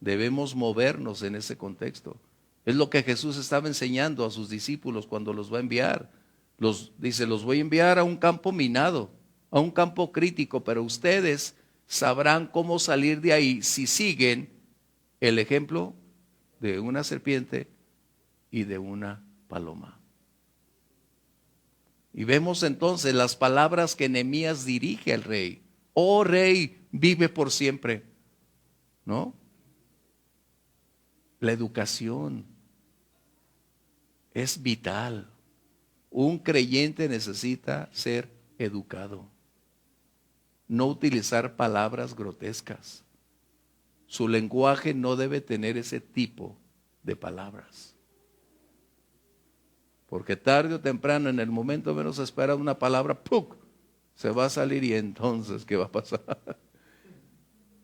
Debemos movernos en ese contexto. Es lo que Jesús estaba enseñando a sus discípulos cuando los va a enviar. Dice, los voy a enviar a un campo minado, a un campo crítico, pero ustedes sabrán cómo salir de ahí si siguen el ejemplo de una serpiente y de una paloma. Y vemos entonces las palabras que Nehemías dirige al rey. Oh rey, vive por siempre. ¿No? La educación es vital. Un creyente necesita ser educado. No utilizar palabras grotescas. Su lenguaje no debe tener ese tipo de palabras. Porque tarde o temprano, en el momento menos esperado, una palabra, ¡puc!, se va a salir y entonces, ¿qué va a pasar?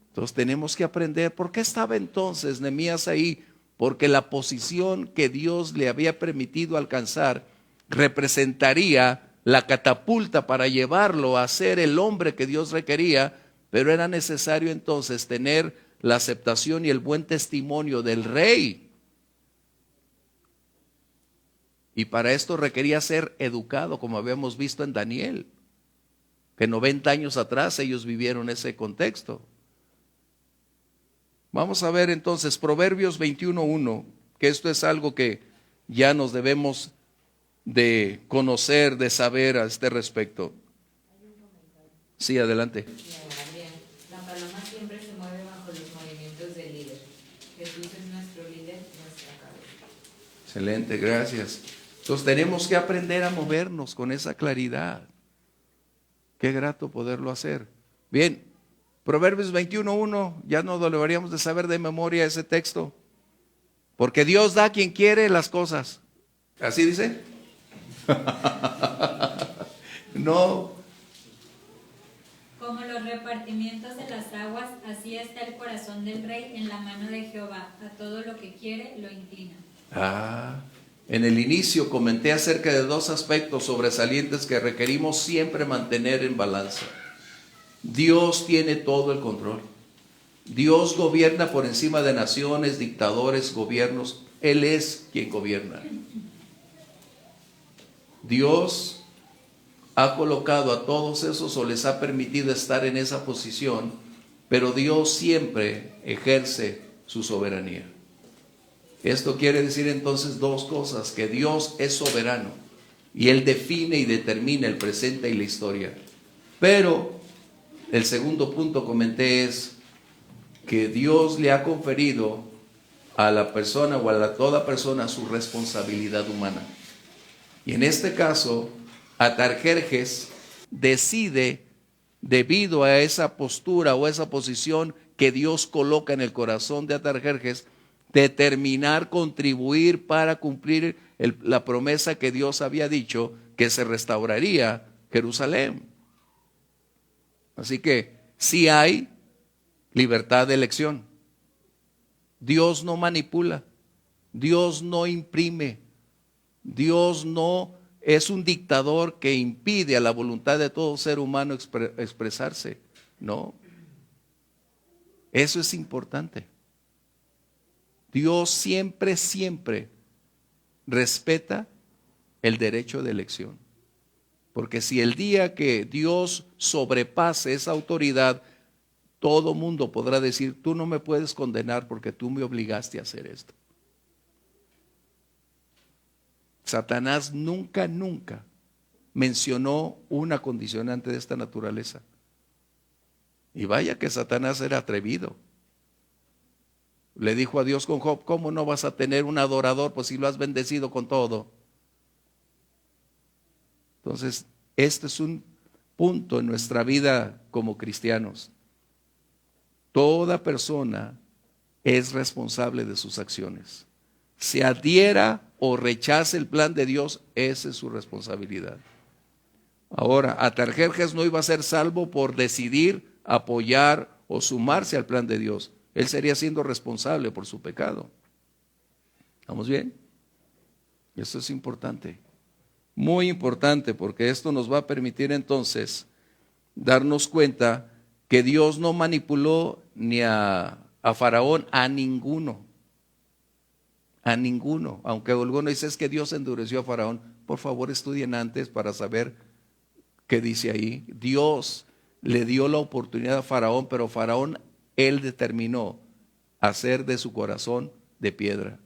Entonces tenemos que aprender. ¿Por qué estaba entonces Nehemías ahí? Porque la posición que Dios le había permitido alcanzar representaría la catapulta para llevarlo a ser el hombre que Dios requería, pero era necesario entonces tener la aceptación y el buen testimonio del rey. Y para esto requería ser educado, como habíamos visto en Daniel, que 90 años atrás ellos vivieron ese contexto. Vamos a ver entonces Proverbios 21:1, que esto es algo que ya nos debemos de conocer, de saber a este respecto. Sí, adelante. La paloma siempre se mueve bajo los movimientos del líder. Jesús es nuestro líder, nuestra cabeza. Excelente, gracias. Entonces tenemos que aprender a movernos con esa claridad. Qué grato poderlo hacer. Bien, Proverbios 21:1, ya no deberíamos de saber de memoria ese texto. Porque Dios da a quien quiere las cosas. ¿Así dice? No. Como los repartimientos de las aguas, así está el corazón del rey en la mano de Jehová. A todo lo que quiere lo inclina. En el inicio comenté acerca de dos aspectos sobresalientes que requerimos siempre mantener en balanza. Dios tiene todo el control. Dios gobierna por encima de naciones, dictadores, gobiernos. Él es quien gobierna. Dios ha colocado a todos esos o les ha permitido estar en esa posición, pero Dios siempre ejerce su soberanía. Esto quiere decir entonces dos cosas: que Dios es soberano y Él define y determina el presente y la historia. Pero el segundo punto comenté es que Dios le ha conferido a la persona o a toda persona su responsabilidad humana. Y en este caso, Atarjerjes decide debido a esa postura o esa posición que Dios coloca en el corazón de Atarjerjes, determinar contribuir para cumplir la promesa que Dios había dicho, que se restauraría Jerusalén. Así que sí hay libertad de elección. Dios no manipula, Dios no imprime, Dios no es un dictador que impide a la voluntad de todo ser humano expresarse. No. Eso es importante. Dios siempre, siempre respeta el derecho de elección. Porque si el día que Dios sobrepase esa autoridad, todo mundo podrá decir, tú no me puedes condenar porque tú me obligaste a hacer esto. Satanás nunca mencionó una condicionante de esta naturaleza. Y vaya que Satanás era atrevido. Le dijo a Dios con Job, ¿cómo no vas a tener un adorador? Pues si lo has bendecido con todo. Entonces, este es un punto en nuestra vida como cristianos. Toda persona es responsable de sus acciones. Se adhiera o rechace el plan de Dios, esa es su responsabilidad. Ahora, Atarjerjes no iba a ser salvo por decidir apoyar o sumarse al plan de Dios. Él sería siendo responsable por su pecado. ¿Estamos bien? Esto es importante. Muy importante, porque esto nos va a permitir entonces darnos cuenta que Dios no manipuló ni a Faraón, a ninguno, aunque alguno dice es que Dios endureció a Faraón. Por favor estudien antes para saber qué dice ahí. Dios le dio la oportunidad a Faraón, pero Faraón, él determinó hacer de su corazón de piedra,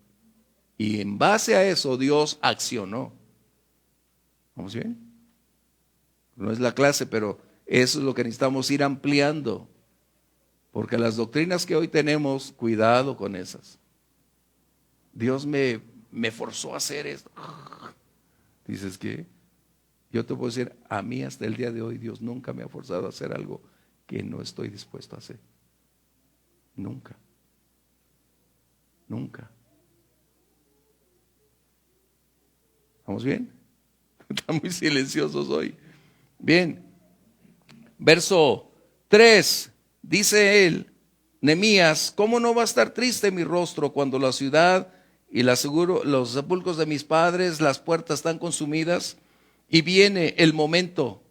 y en base a eso Dios accionó. ¿Vamos bien? No es la clase, pero eso es lo que necesitamos ir ampliando, porque las doctrinas que hoy tenemos, cuidado con esas. Dios me forzó a hacer esto. Dices que yo te puedo decir, a mí hasta el día de hoy Dios nunca me ha forzado a hacer algo que no estoy dispuesto a hacer. Nunca. ¿Vamos bien? Están muy silenciosos hoy. Bien. Verso 3, dice él, Nehemías, ¿cómo no va a estar triste mi rostro cuando la ciudad y los sepulcros de mis padres, las puertas están consumidas? Y viene el momento,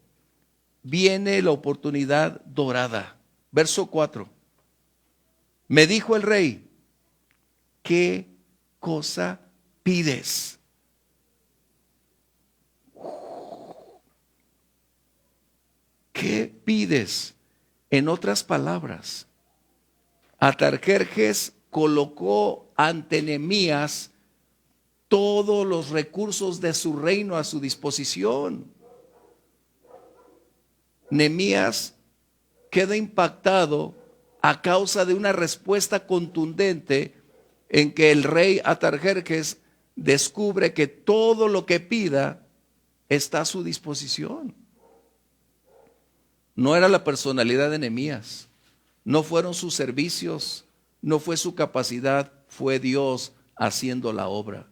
viene la oportunidad dorada. Verso 4. Me dijo el rey, ¿qué cosa pides? ¿Qué pides? En otras palabras, Atarjerjes colocó ante Nehemías todos los recursos de su reino a su disposición. Nehemías queda impactado a causa de una respuesta contundente en que el rey Atarjerjes descubre que todo lo que pida está a su disposición. No era la personalidad de Nehemías, no fueron sus servicios, no fue su capacidad, fue Dios haciendo la obra.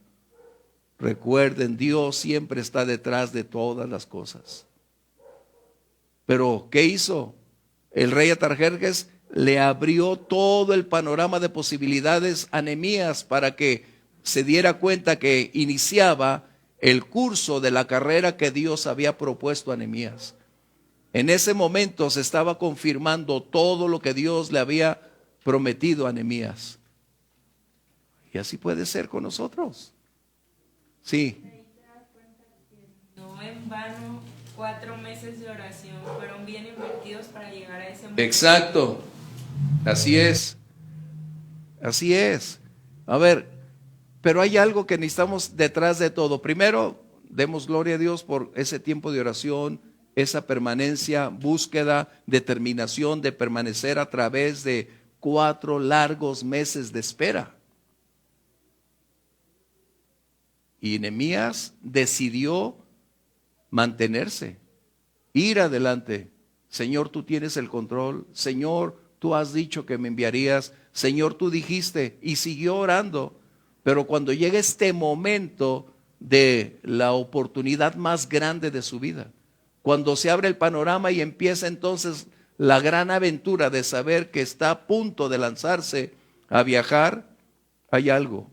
Recuerden, Dios siempre está detrás de todas las cosas. Pero, ¿qué hizo? El rey Atarjerjes le abrió todo el panorama de posibilidades a Nehemías para que se diera cuenta que iniciaba el curso de la carrera que Dios había propuesto a Nehemías. En ese momento se estaba confirmando todo lo que Dios le había prometido a Nehemías. Y así puede ser con nosotros. Sí. No en vano 4 meses de oración fueron bien invertidos para llegar a ese momento. Exacto. Así es. Así es. A ver, pero hay algo que necesitamos detrás de todo. Primero, demos gloria a Dios por ese tiempo de oración, esa permanencia, búsqueda, determinación de permanecer a través de 4 largos meses de espera. Y Nehemías decidió mantenerse, ir adelante, Señor, tú tienes el control. Señor, tú has dicho que me enviarías. Señor, tú dijiste. Y siguió orando. Pero cuando llega este momento de la oportunidad más grande de su vida, cuando se abre el panorama y empieza entonces la gran aventura de saber que está a punto de lanzarse a viajar, hay algo.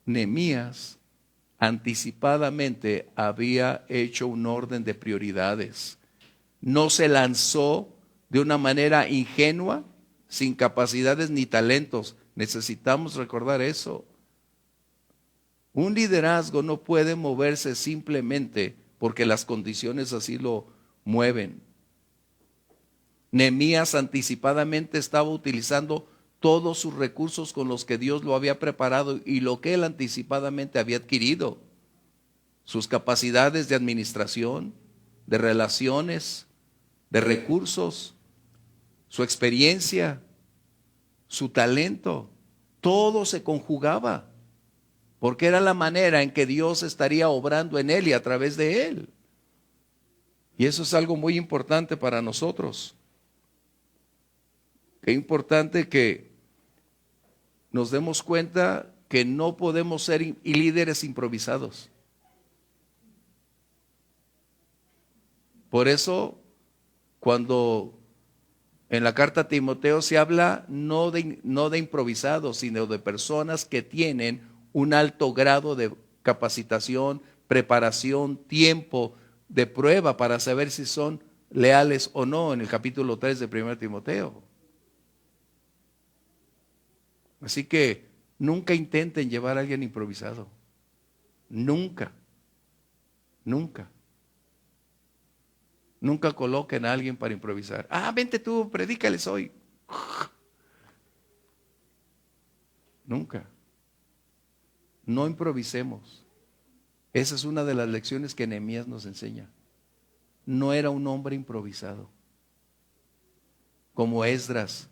Nehemías anticipadamente había hecho un orden de prioridades. No se lanzó de una manera ingenua, sin capacidades ni talentos. Necesitamos recordar eso. Un liderazgo no puede moverse simplemente porque las condiciones así lo mueven. Nehemías anticipadamente estaba utilizando todos sus recursos con los que Dios lo había preparado y lo que él anticipadamente había adquirido. Sus capacidades de administración, de relaciones, de recursos, su experiencia, su talento, todo se conjugaba, porque era la manera en que Dios estaría obrando en él y a través de él. Y eso es algo muy importante para nosotros. Qué importante que nos demos cuenta que no podemos ser líderes improvisados. Por eso, cuando en la carta a Timoteo se habla no de improvisados, sino de personas que tienen un alto grado de capacitación, preparación, tiempo de prueba para saber si son leales o no, en el capítulo 3 de 1 Timoteo. Así que nunca intenten llevar a alguien improvisado. Nunca. Nunca. Nunca coloquen a alguien para improvisar. Vente tú, predícales hoy. Nunca. No improvisemos. Esa es una de las lecciones que Nehemías nos enseña. No era un hombre improvisado. Como Esdras,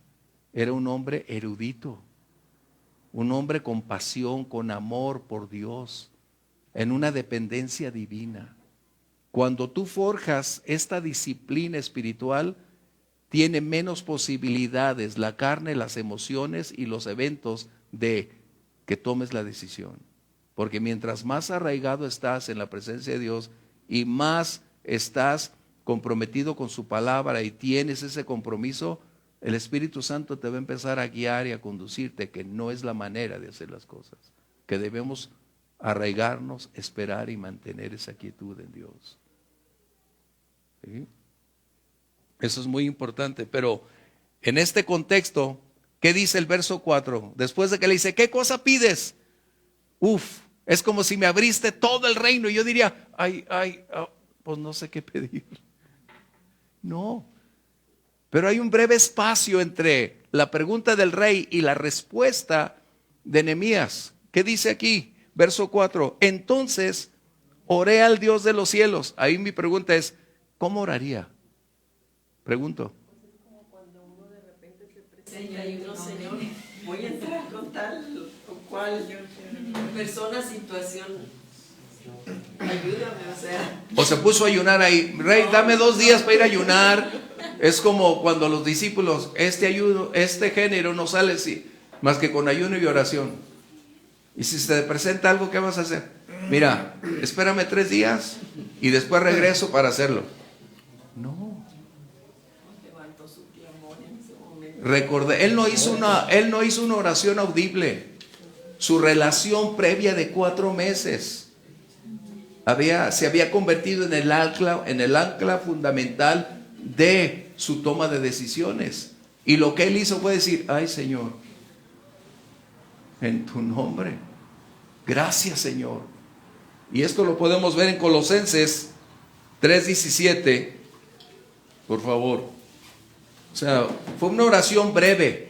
era un hombre erudito. Un hombre con pasión, con amor por Dios, en una dependencia divina. Cuando tú forjas esta disciplina espiritual, tiene menos posibilidades la carne, las emociones y los eventos de que tomes la decisión. Porque mientras más arraigado estás en la presencia de Dios y más estás comprometido con su palabra y tienes ese compromiso, el Espíritu Santo te va a empezar a guiar y a conducirte, que no es la manera de hacer las cosas, que debemos arraigarnos, esperar y mantener esa quietud en Dios. ¿Sí? Eso es muy importante, pero en este contexto, ¿qué dice el verso 4? Después de que le dice, ¿qué cosa pides? Es como si me abriste todo el reino y yo diría, pues no sé qué pedir. No. Pero hay un breve espacio entre la pregunta del rey y la respuesta de Nehemías. ¿Qué dice aquí? Verso 4. Entonces oré al Dios de los cielos. Ahí mi pregunta es, ¿cómo oraría? Pregunto. Como cuando uno de repente se presenta y uno, Señor, voy a entrar con tal o cual persona, situación. Ayúdame, O se puso a ayunar ahí. Rey, dame 2 días para ir a ayunar. Es como cuando los discípulos, este género no sale más que con ayuno y oración. Y si se te presenta algo, ¿qué vas a hacer? Mira, espérame 3 días y después regreso para hacerlo. No. Recordé, él no hizo una oración audible. Su relación previa de 4 meses se había convertido en el ancla fundamental de su toma de decisiones. Y lo que él hizo fue decir, ay Señor, en tu nombre, gracias Señor. Y esto lo podemos ver en Colosenses 3:17, por favor. O sea, fue una oración breve,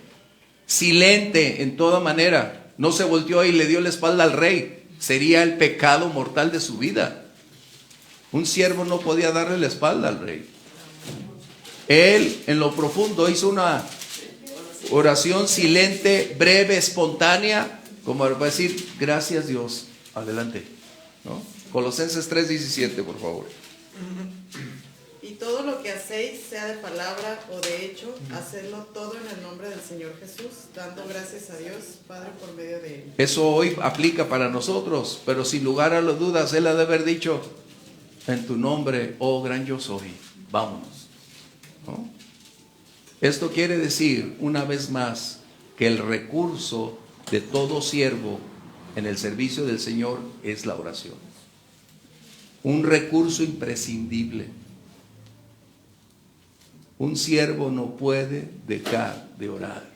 silente en toda manera. No se volteó y le dio la espalda al rey. Sería el pecado mortal de su vida. Un siervo no podía darle la espalda al rey. Él, en lo profundo, hizo una oración silente, breve, espontánea, como para decir, gracias Dios, adelante, ¿no? Colosenses 3:17, por favor. Y todo lo que hacéis, sea de palabra o de hecho, hacedlo todo en el nombre del Señor Jesús, dando gracias a Dios Padre por medio de Él. Eso hoy aplica para nosotros, pero sin lugar a las dudas, Él ha de haber dicho, en tu nombre, oh gran yo soy, vámonos, ¿no? Esto quiere decir, una vez más, que el recurso de todo siervo en el servicio del Señor es la oración. Un recurso imprescindible. Un siervo no puede dejar de orar.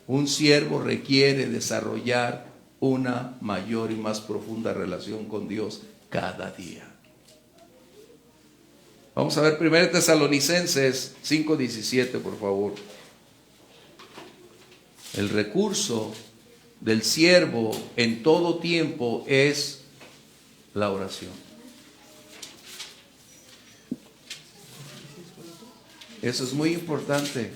Un siervo requiere desarrollar una mayor y más profunda relación con Dios cada día. Vamos a ver 1 Tesalonicenses 5:17, por favor. El recurso del siervo en todo tiempo es la oración. Eso es muy importante.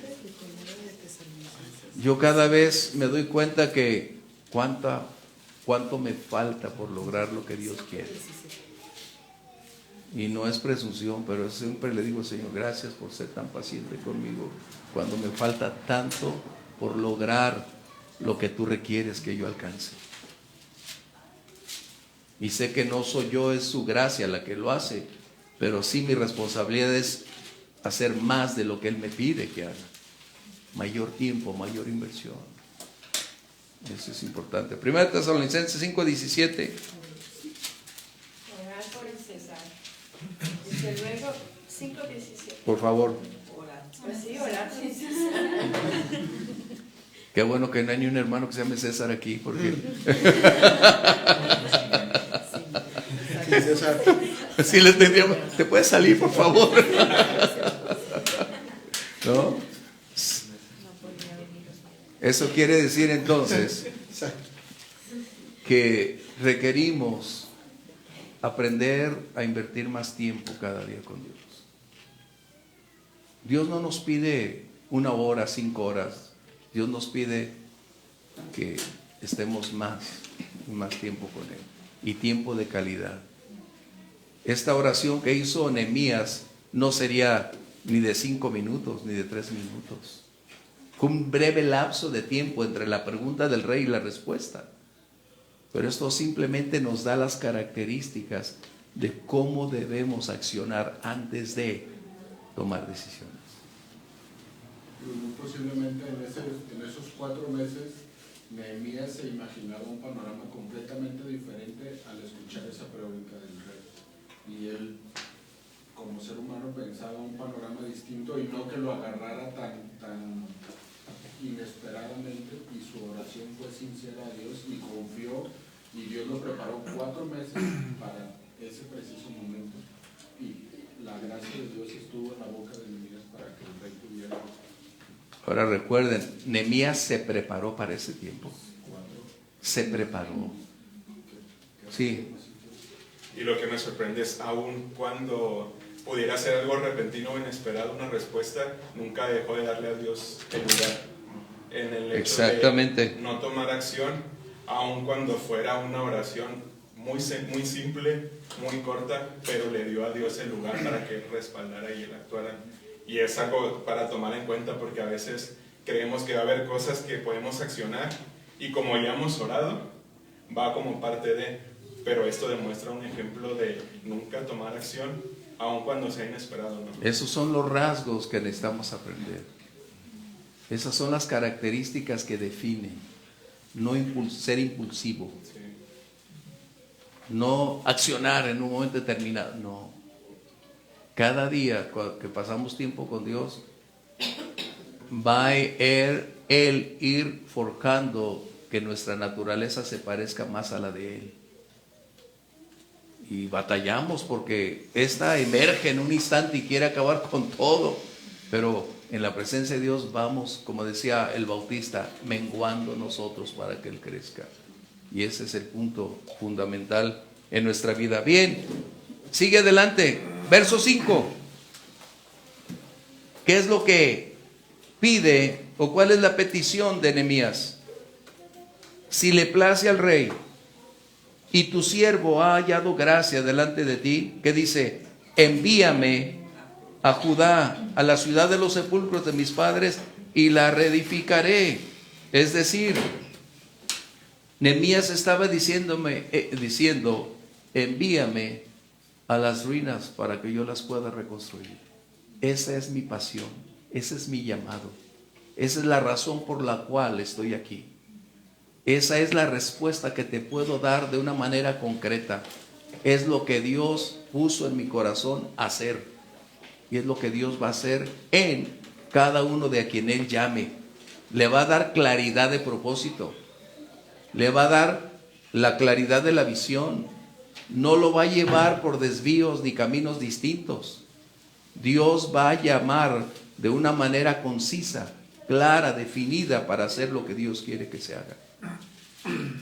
Yo cada vez me doy cuenta que cuánto me falta por lograr lo que Dios quiere. Y no es presunción, pero siempre le digo, Señor, gracias por ser tan paciente conmigo cuando me falta tanto por lograr lo que tú requieres que yo alcance. Y sé que no soy yo, es su gracia la que lo hace, pero sí mi responsabilidad es hacer más de lo que Él me pide que haga. Mayor tiempo, mayor inversión. Eso es importante. 1 Tesalonicenses 5:17. Orar por el César. Desde luego, 5:17. Por favor. Pues sí, orar sin cesar. Qué bueno que no hay ni un hermano que se llame César aquí, porque sí les tendríamos. ¿Te puedes salir, por favor? ¿No? Eso quiere decir entonces que requerimos aprender a invertir más tiempo cada día con Dios. Dios no nos pide 1 hora, 5 horas. Dios nos pide que estemos más tiempo con Él y tiempo de calidad. Esta oración que hizo Nehemías no sería ni de 5 minutos ni de 3 minutos. Fue un breve lapso de tiempo entre la pregunta del rey y la respuesta. Pero esto simplemente nos da las características de cómo debemos accionar antes de tomar decisiones. Posiblemente en esos 4 meses Nehemías se imaginaba un panorama completamente diferente al escuchar esa prédica del rey. Y él, como ser humano, pensaba un panorama distinto y no que lo agarrara tan inesperadamente, y su oración fue sincera a Dios y confió, y Dios lo preparó 4 meses para ese preciso momento, y la gracia de Dios estuvo en la boca de Nehemías para que el rey tuviera. Ahora recuerden, Nehemías se preparó para ese tiempo. Se preparó. Sí. Y lo que me sorprende es, aun cuando pudiera ser algo repentino o inesperado, una respuesta, nunca dejó de darle a Dios el lugar en el hecho Exactamente. de no tomar acción, aun cuando fuera una oración muy simple, muy corta, pero le dio a Dios el lugar para que Él respaldara y Él actuara. Y es algo para tomar en cuenta, porque a veces creemos que va a haber cosas que podemos accionar y como ya hemos orado, va como parte de, pero esto demuestra un ejemplo de nunca tomar acción, aun cuando sea inesperado, ¿no? Esos son los rasgos que necesitamos aprender. Esas son las características que definen. No ser impulsivo. Sí. No accionar en un momento determinado. No. Cada día que pasamos tiempo con Dios, va a Él ir forjando que nuestra naturaleza se parezca más a la de Él. Y batallamos porque esta emerge en un instante y quiere acabar con todo. Pero en la presencia de Dios vamos, como decía el Bautista, menguando nosotros para que Él crezca. Y ese es el punto fundamental en nuestra vida. Bien, sigue adelante. Verso 5. ¿Qué es lo que pide o cuál es la petición de Nehemías? Si le place al rey y tu siervo ha hallado gracia delante de ti, ¿qué dice? envíame a Judá, a la ciudad de los sepulcros de mis padres, y la reedificaré. Es decir, Nehemías estaba diciendo, envíame a las ruinas para que yo las pueda reconstruir. Esa es mi pasión, ese es mi llamado, esa es la razón por la cual estoy aquí. Esa es la respuesta que te puedo dar de una manera concreta. Es lo que Dios puso en mi corazón hacer, y es lo que Dios va a hacer en cada uno de a quien Él llame. Le va a dar claridad de propósito, le va a dar la claridad de la visión. No lo va a llevar por desvíos ni caminos distintos. Dios va a llamar de una manera concisa, clara, definida, para hacer lo que Dios quiere que se haga.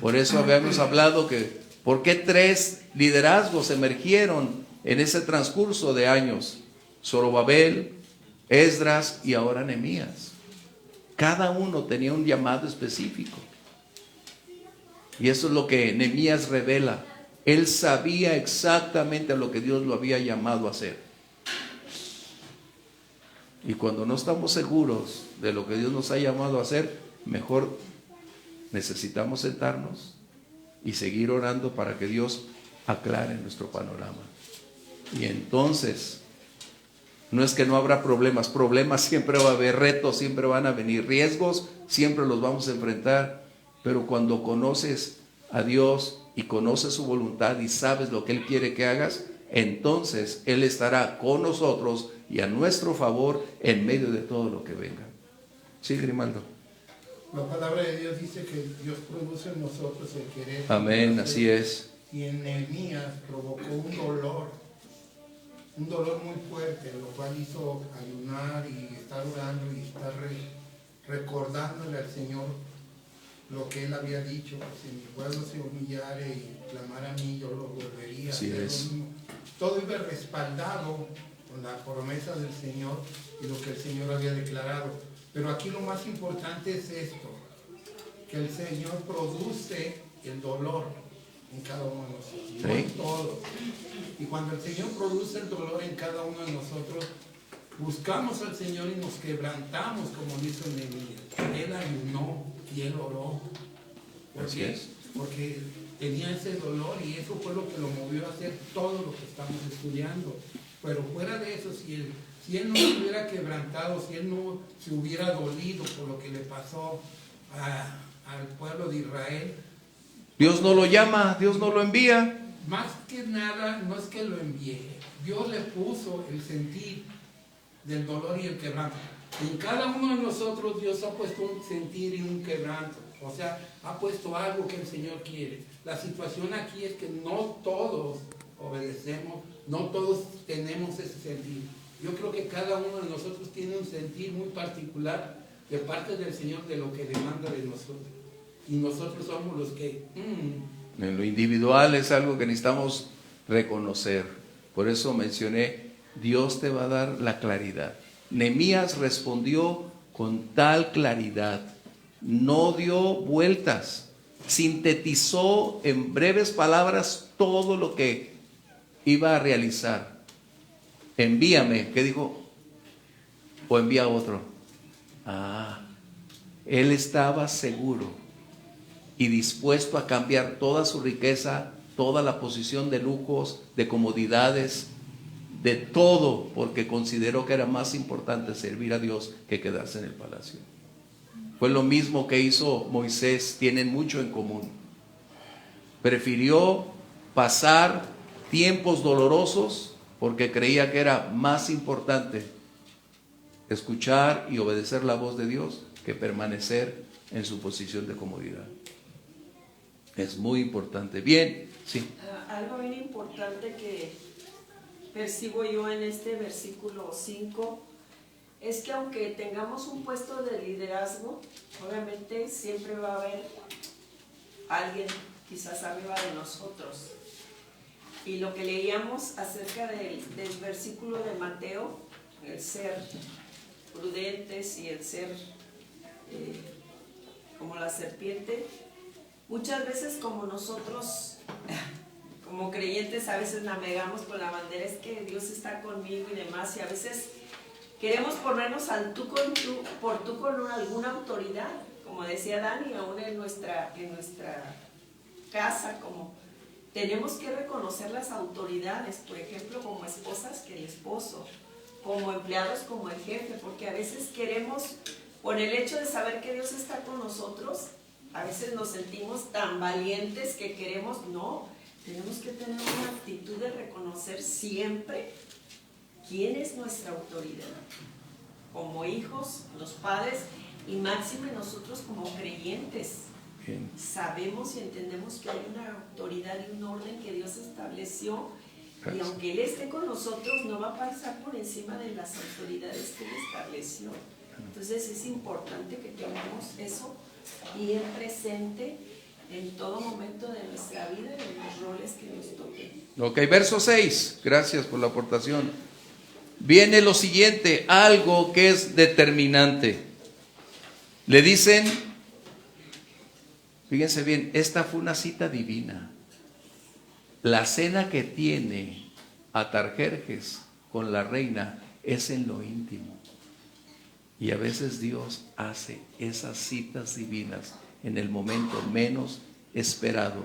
Por eso habíamos hablado que ¿por qué 3 liderazgos emergieron en ese transcurso de años? Zorobabel, Esdras y ahora Nehemías. Cada uno tenía un llamado específico. Y eso es lo que Nehemías revela. Él sabía exactamente a lo que Dios lo había llamado a hacer. Y cuando no estamos seguros de lo que Dios nos ha llamado a hacer, mejor necesitamos sentarnos y seguir orando para que Dios aclare nuestro panorama. Y entonces, no es que no habrá problemas, problemas siempre va a haber, retos siempre van a venir, riesgos siempre los vamos a enfrentar, pero cuando conoces a Dios y conoces su voluntad y sabes lo que Él quiere que hagas, entonces Él estará con nosotros y a nuestro favor en medio de todo lo que venga. Sí, Grimaldo. La palabra de Dios dice que Dios produce en nosotros el querer. Amén, así es. Y en Nehemías provocó un dolor muy fuerte, lo cual hizo ayunar y estar orando y estar recordándole al Señor lo que Él había dicho: si mi pueblo se humillare y clamara a mí, yo lo volvería a hacer lo mismo. Todo iba respaldado con la promesa del Señor y lo que el Señor había declarado. Pero aquí lo más importante es esto, que el Señor produce el dolor en cada uno de nosotros, no en todos. Y cuando el Señor produce el dolor en cada uno de nosotros, buscamos al Señor y nos quebrantamos, como dice Nehemías. Él ayunó y él oró. Porque tenía ese dolor y eso fue lo que lo movió a hacer todo lo que estamos estudiando. Pero fuera de eso, si él no se hubiera quebrantado, si él no se hubiera dolido por lo que le pasó al pueblo de Israel, Dios no lo llama, Dios no lo envía. Más que nada, no es que lo envíe, Dios le puso el sentir del dolor y el quebranto. En cada uno de nosotros Dios ha puesto un sentir y un quebranto, o sea, ha puesto algo que el Señor quiere. La situación aquí es que no todos obedecemos, no todos tenemos ese sentir. Yo creo que cada uno de nosotros tiene un sentir muy particular de parte del Señor de lo que demanda de nosotros. Y nosotros somos los que... En lo individual es algo que necesitamos reconocer. Por eso mencioné, Dios te va a dar la claridad. Nehemías respondió con tal claridad, no dio vueltas, sintetizó en breves palabras todo lo que iba a realizar. Envíame, ¿qué dijo? O envía a otro. Él estaba seguro y dispuesto a cambiar toda su riqueza, toda la posición de lujos, de comodidades, de todo, porque consideró que era más importante servir a Dios que quedarse en el palacio. Fue lo mismo que hizo Moisés, tienen mucho en común. Prefirió pasar tiempos dolorosos porque creía que era más importante escuchar y obedecer la voz de Dios que permanecer en su posición de comodidad. Es muy importante. Bien, sí. Algo bien importante que percibo yo en este versículo 5 es que aunque tengamos un puesto de liderazgo, obviamente siempre va a haber alguien quizás arriba de nosotros. Y lo que leíamos acerca del versículo de Mateo, el ser prudentes y el ser como la serpiente, muchas veces como nosotros como creyentes a veces navegamos con la bandera, es que Dios está conmigo y demás, y a veces queremos ponernos al tú con alguna autoridad, como decía Dani, aún en nuestra casa, como tenemos que reconocer las autoridades, por ejemplo, como esposas que el esposo, como empleados como el jefe, porque a veces queremos, por el hecho de saber que Dios está con nosotros, a veces nos sentimos tan valientes que queremos, no, tenemos que tener una actitud de reconocer siempre quién es nuestra autoridad, como hijos, los padres, y máxime nosotros como creyentes. Bien. Sabemos y entendemos que hay una autoridad y un orden que Dios estableció, y aunque Él esté con nosotros, no va a pasar por encima de las autoridades que Él estableció. Entonces es importante que tengamos eso bien presente en todo momento de nuestra vida, en los roles que nos toquen. Ok, verso 6, gracias por la aportación. Viene lo siguiente, algo que es determinante. Le dicen, fíjense bien, esta fue una cita divina. La cena que tiene Atarjerjes con la reina es en lo íntimo. Y a veces Dios hace esas citas divinas en el momento menos esperado.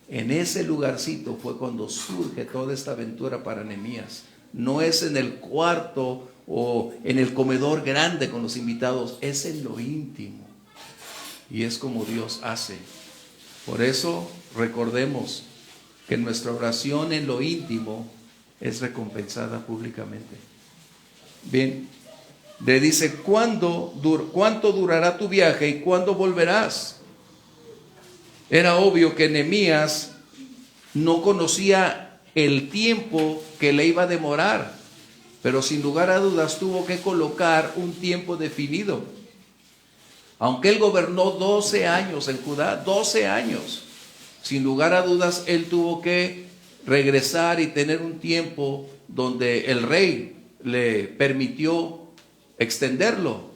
En ese lugarcito fue cuando surge toda esta aventura para Nehemías. No es en el cuarto o en el comedor grande con los invitados, es en lo íntimo. Y es como Dios hace. Por eso recordemos que nuestra oración en lo íntimo es recompensada públicamente. Bien, le dice, ¿cuánto durará tu viaje y cuándo volverás? Era obvio que Nehemías no conocía el tiempo que le iba a demorar, pero sin lugar a dudas tuvo que colocar un tiempo definido. Aunque él gobernó 12 años en Judá, 12 años, sin lugar a dudas él tuvo que regresar y tener un tiempo donde el rey le permitió extenderlo,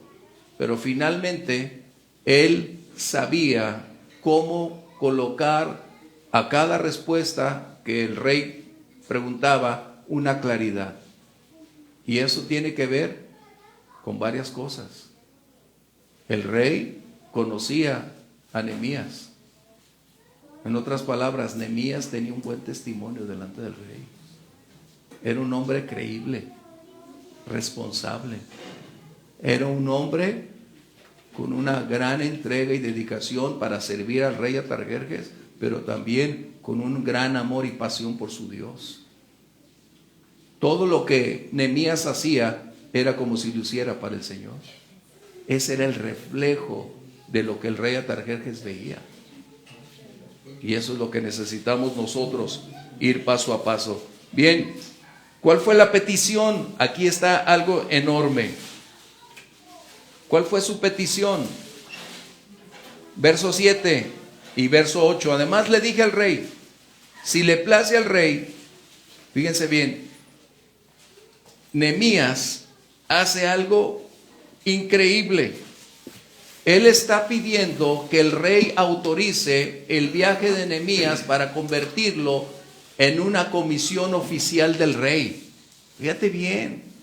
pero finalmente él sabía cómo colocar a cada respuesta que el rey preguntaba una claridad. Y eso tiene que ver con varias cosas. El rey conocía a Nehemías. En otras palabras, Nehemías tenía un buen testimonio delante del rey. Era un hombre creíble, responsable. Era un hombre con una gran entrega y dedicación para servir al rey Atarjerjes, pero también con un gran amor y pasión por su Dios. Todo lo que Nehemías hacía era como si lo hiciera para el Señor. Ese era el reflejo de lo que el rey Atarjerjes veía. Y eso es lo que necesitamos nosotros, ir paso a paso. Bien, ¿cuál fue la petición? Aquí está algo enorme. ¿Cuál fue su petición? Verso 7 y verso 8. Además le dije al rey, si le place al rey, fíjense bien, Nehemías hace algo increíble. Él está pidiendo que el rey autorice el viaje de Nehemías para convertirlo en una comisión oficial del rey. Fíjate bien.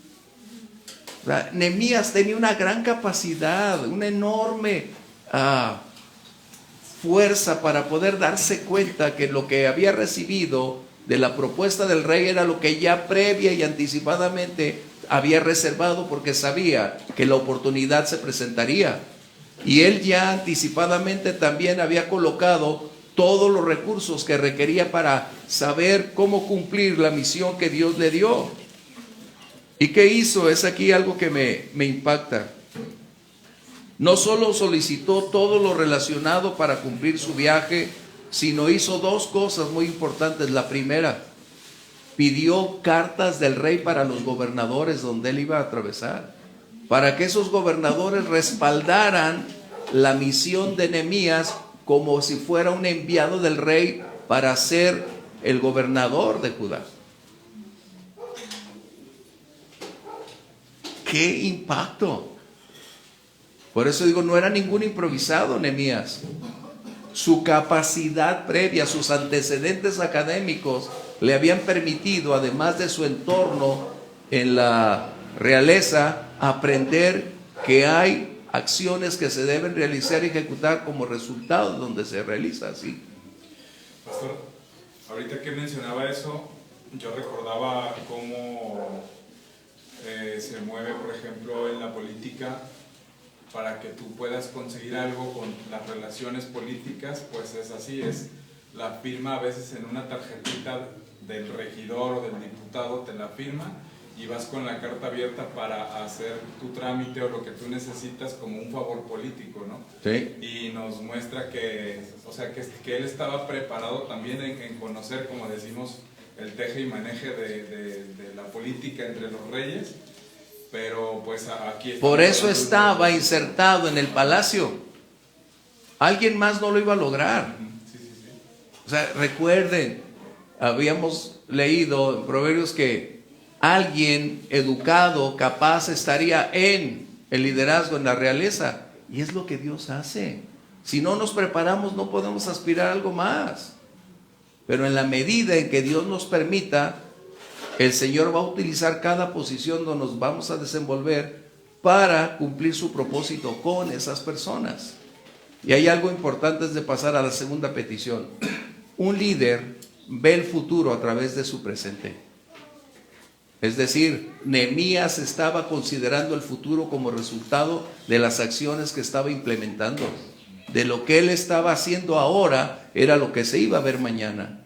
Nehemías tenía una gran capacidad, una enorme fuerza para poder darse cuenta que lo que había recibido de la propuesta del rey era lo que ya previa y anticipadamente había reservado, porque sabía que la oportunidad se presentaría. Y él ya anticipadamente también había colocado todos los recursos que requería para saber cómo cumplir la misión que Dios le dio. ¿Y qué hizo? Es aquí algo que me impacta. No solo solicitó todo lo relacionado para cumplir su viaje, sino hizo dos cosas muy importantes. La primera, pidió cartas del rey para los gobernadores donde él iba a atravesar, para que esos gobernadores respaldaran la misión de Nehemías como si fuera un enviado del rey para ser el gobernador de Judá. ¡Qué impacto! Por eso digo, no era ningún improvisado Nehemías. su capacidad previa, sus antecedentes académicos le habían permitido, además de su entorno en la realeza, aprender que hay acciones que se deben realizar y ejecutar como resultado donde se realiza así. Pastor, ahorita que mencionaba eso, yo recordaba cómo se mueve, por ejemplo, en la política. Para que tú puedas conseguir algo con las relaciones políticas, pues es así, es la firma a veces en una tarjetita del regidor o del diputado, te la firma y vas con la carta abierta para hacer tu trámite o lo que tú necesitas como un favor político, ¿no? Sí. Y nos muestra que, o sea, que él estaba preparado también en conocer, como decimos, el teje y maneje de la política entre los reyes. Pero pues aquí por eso estaba insertado en el palacio. Alguien más no lo iba a lograr. O sea, recuerden, habíamos leído en Proverbios que alguien educado, capaz, estaría en el liderazgo, en la realeza. Y es lo que Dios hace. Si no nos preparamos, no podemos aspirar a algo más. Pero en la medida en que Dios nos permita, el Señor va a utilizar cada posición donde nos vamos a desenvolver para cumplir su propósito con esas personas. Y hay algo importante antes de pasar a la segunda petición. Un líder ve el futuro a través de su presente. Es decir, Nehemías estaba considerando el futuro como resultado de las acciones que estaba implementando. De lo que él estaba haciendo ahora era lo que se iba a ver mañana.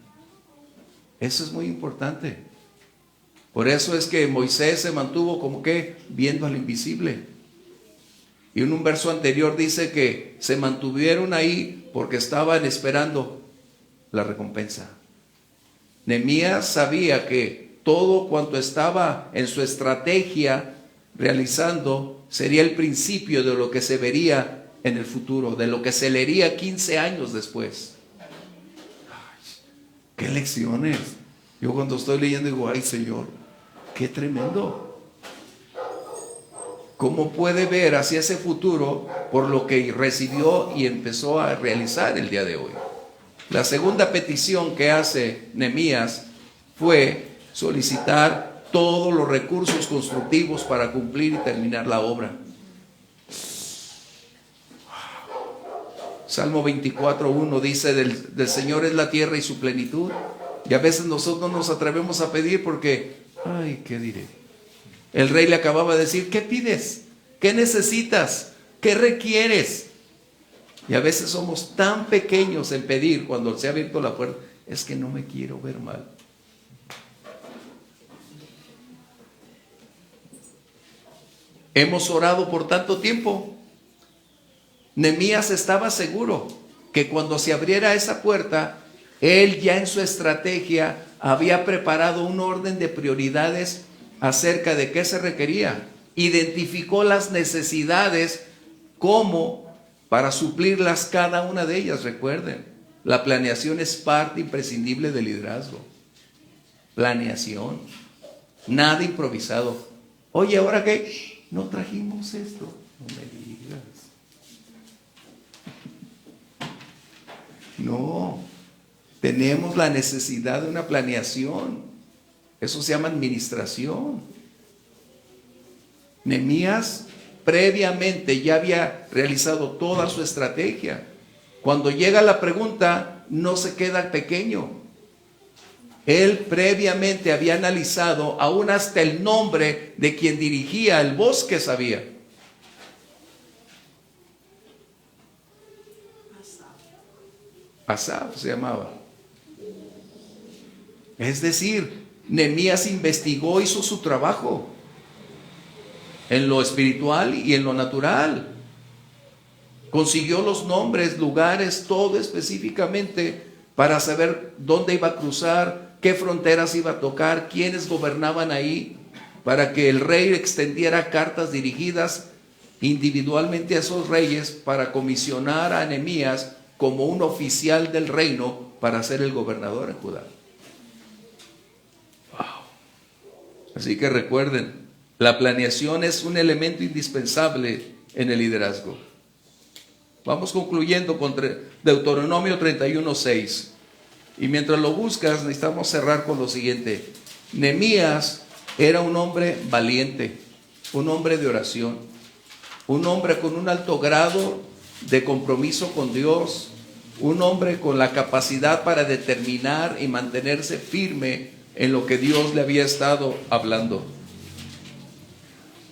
Eso es muy importante. Por eso es que Moisés se mantuvo como que viendo al invisible. Y en un verso anterior dice que se mantuvieron ahí porque estaban esperando la recompensa. Nehemías sabía que todo cuanto estaba en su estrategia realizando sería el principio de lo que se vería en el futuro, de lo que se leería 15 años después. Ay, ¡qué lecciones! Yo cuando estoy leyendo digo, ¡ay, Señor! ¡Qué tremendo! ¿Cómo puede ver hacia ese futuro por lo que recibió y empezó a realizar el día de hoy? La segunda petición que hace Nehemías fue solicitar todos los recursos constructivos para cumplir y terminar la obra. Salmo 24:1 dice, del Señor es la tierra y su plenitud. Y a veces nosotros nos atrevemos a pedir porque, ay, ¿qué diré? El rey le acababa de decir, ¿qué pides? ¿Qué necesitas? ¿Qué requieres? Y a veces somos tan pequeños en pedir cuando se ha abierto la puerta, es que no me quiero ver mal. Hemos orado por tanto tiempo. Nehemías estaba seguro que cuando se abriera esa puerta, él ya en su estrategia había preparado un orden de prioridades acerca de qué se requería. Identificó las necesidades como para suplirlas cada una de ellas. Recuerden, la planeación es parte imprescindible del liderazgo. Planeación, nada improvisado. Oye, ¿ahora qué? No trajimos esto. No me digas. No, tenemos la necesidad de una planeación. Eso se llama administración. Nehemías previamente ya había realizado toda su estrategia. Cuando llega la pregunta, no se queda pequeño. Él previamente había analizado aún hasta el nombre de quien dirigía el bosque, sabía. Asaf se llamaba. Es decir, Nehemías investigó, hizo su trabajo en lo espiritual y en lo natural. Consiguió los nombres, lugares, todo específicamente para saber dónde iba a cruzar, qué fronteras iba a tocar, quiénes gobernaban ahí, para que el rey extendiera cartas dirigidas individualmente a esos reyes para comisionar a Nehemías como un oficial del reino para ser el gobernador en Judá. Wow. Así que recuerden, la planeación es un elemento indispensable en el liderazgo. Vamos concluyendo con Deuteronomio 31:6. Y mientras lo buscas, necesitamos cerrar con lo siguiente. Nehemías era un hombre valiente, un hombre de oración, un hombre con un alto grado de compromiso con Dios, un hombre con la capacidad para determinar y mantenerse firme en lo que Dios le había estado hablando.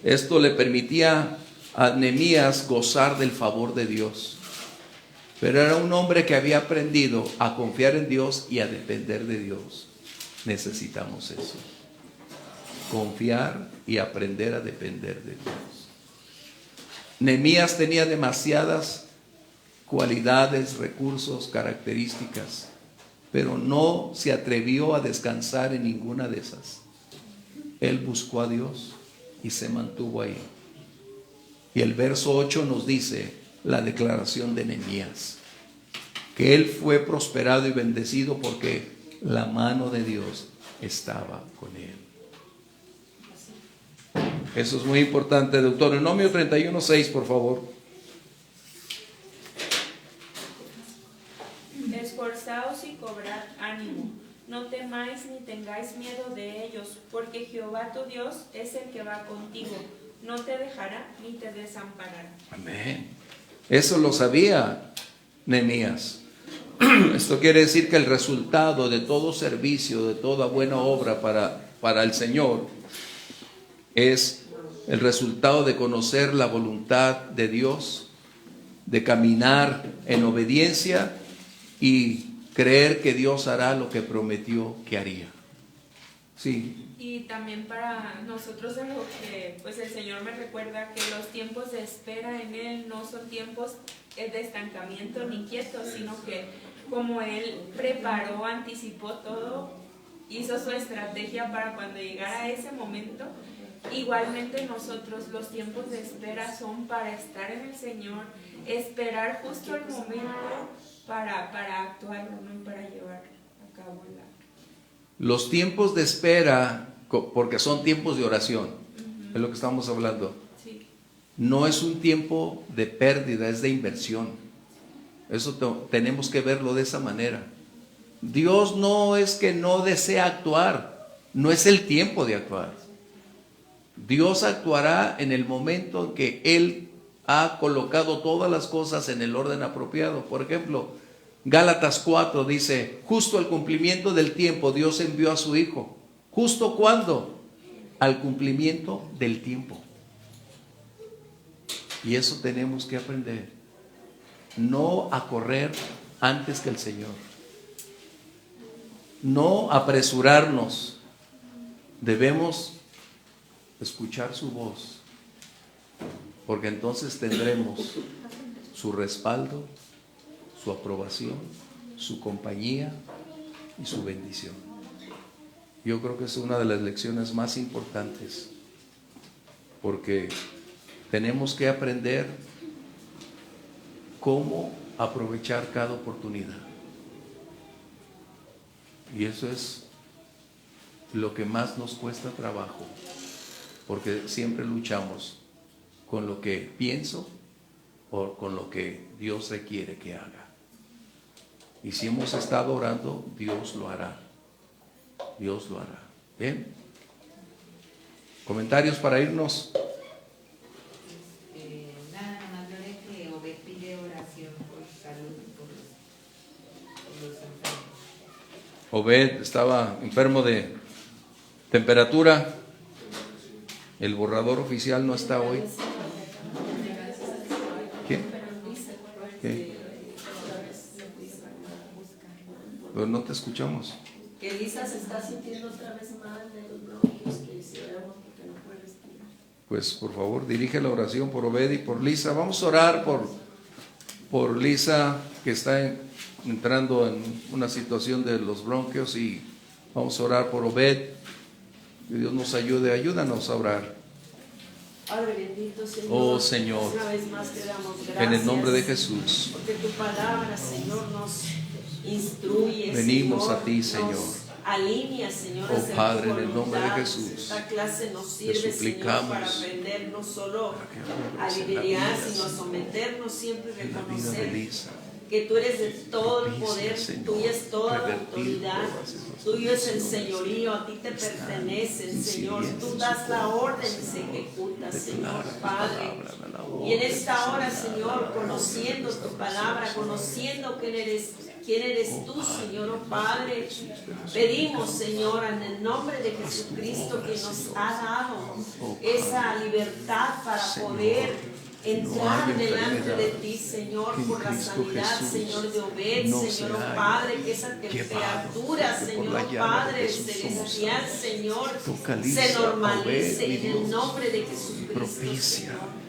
Esto le permitía a Nehemías gozar del favor de Dios. Pero era un hombre que había aprendido a confiar en Dios y a depender de Dios. Necesitamos eso. Confiar y aprender a depender de Dios. Nehemías tenía demasiadas cualidades, recursos, características, pero no se atrevió a descansar en ninguna de esas. Él buscó a Dios y se mantuvo ahí. Y el verso 8 nos dice la declaración de Nehemías, que él fue prosperado y bendecido porque la mano de Dios estaba con él. Eso es muy importante. Deuteronomio 31:6, por favor. Esforzaos y cobrad ánimo, no temáis ni tengáis miedo de ellos, porque Jehová tu Dios es el que va contigo, no te dejará ni te desamparará. Amén. Eso lo sabía Nehemías. Esto quiere decir que el resultado de todo servicio, de toda buena obra para el Señor, es el resultado de conocer la voluntad de Dios, de caminar en obediencia y creer que Dios hará lo que prometió que haría. Sí. Y también para nosotros en lo que pues el Señor me recuerda que los tiempos de espera en Él no son tiempos de estancamiento ni quietos, sino que como Él preparó, anticipó todo, hizo su estrategia para cuando llegara ese momento. Igualmente nosotros los tiempos de espera son para estar en el Señor, esperar justo el momento para actuar, no para llevar a cabo la... Los tiempos de espera, porque son tiempos de oración, es lo que estamos hablando. Sí. No es un tiempo de pérdida, es de inversión. Eso tenemos que verlo de esa manera. Dios no es que no desea actuar, no es el tiempo de actuar. Dios actuará en el momento en que Él ha colocado todas las cosas en el orden apropiado. Por ejemplo, Gálatas 4 dice, justo al cumplimiento del tiempo Dios envió a su Hijo. ¿Justo cuándo? Al cumplimiento del tiempo. Y eso tenemos que aprender. No a correr antes que el Señor. No apresurarnos. Debemos escuchar su voz, porque entonces tendremos su respaldo, su aprobación, su compañía y su bendición. Yo creo que es una de las lecciones más importantes, porque tenemos que aprender cómo aprovechar cada oportunidad. Y eso es lo que más nos cuesta trabajo, porque siempre luchamos con lo que pienso o con lo que Dios requiere que haga. Y si hemos estado orando, Dios lo hará. Dios lo hará. ¿Bien? ¿Comentarios para irnos? Nada más lo de que Obed pide oración por salud, por los enfermos. Obed estaba enfermo de temperatura. El borrador oficial no está hoy. ¿Qué? ¿Qué? Pero no te escuchamos. Que Lisa se está sintiendo otra vez mal de los bronquios, que si oramos porque no puede respirar. Pues por favor dirige la oración por Obed y por Lisa. Vamos a orar por Lisa, que está entrando en una situación de los bronquios, y vamos a orar por Obed. Que Dios nos ayude, ayúdanos a orar. Padre bendito, Señor, Oh Señor, una vez más te damos gracias, en el nombre de Jesús, porque tu palabra, Señor, nos instruye. venimos Señor, a ti, Señor. nos Alinea, Señor, Oh, hacia tu Padre, en el nombre de voluntad. Jesús, Esta clase nos te sirve, Señor, suplicamos para aprender no solo para a que obres en la liderar, vida, sino a Señor, someternos siempre y en la vida de reconocer Elisa. que tú eres de todo el Propicia, poder, Señor, tuya es toda la revertir autoridad, todas esas tuyo es el condiciones señorío, a ti te que están pertenecen, Señor. incidiendo Tú en das su la corazón, orden y se Señor. ejecuta, Señor, Declara tu Padre. palabra, da la Y en orden, esta hora, Señor, Señor, da la conociendo orden de tu palabra, restauración, conociendo quién eres tú, Padre, Señor, oh en el Padre, nombre de Jesús, te pedimos, suplicamos, Señor, en el nombre de haz tu Jesucristo obra, que nos Señor. ha dado Oh, esa Padre, libertad para Señor, poder entrar no hay delante de enfermedad ti, Señor, que en por la Cristo sanidad, Jesús Señor, de Obed, no Señor, se oh haya Padre, que esa llevado, temperatura, porque por Señor, la oh llama de Padre Jesús somos celestial, sanos. Señor, Toca se Lisa, normalice Obed, mi en el Dios, nombre de y Jesucristo, propicia Señor.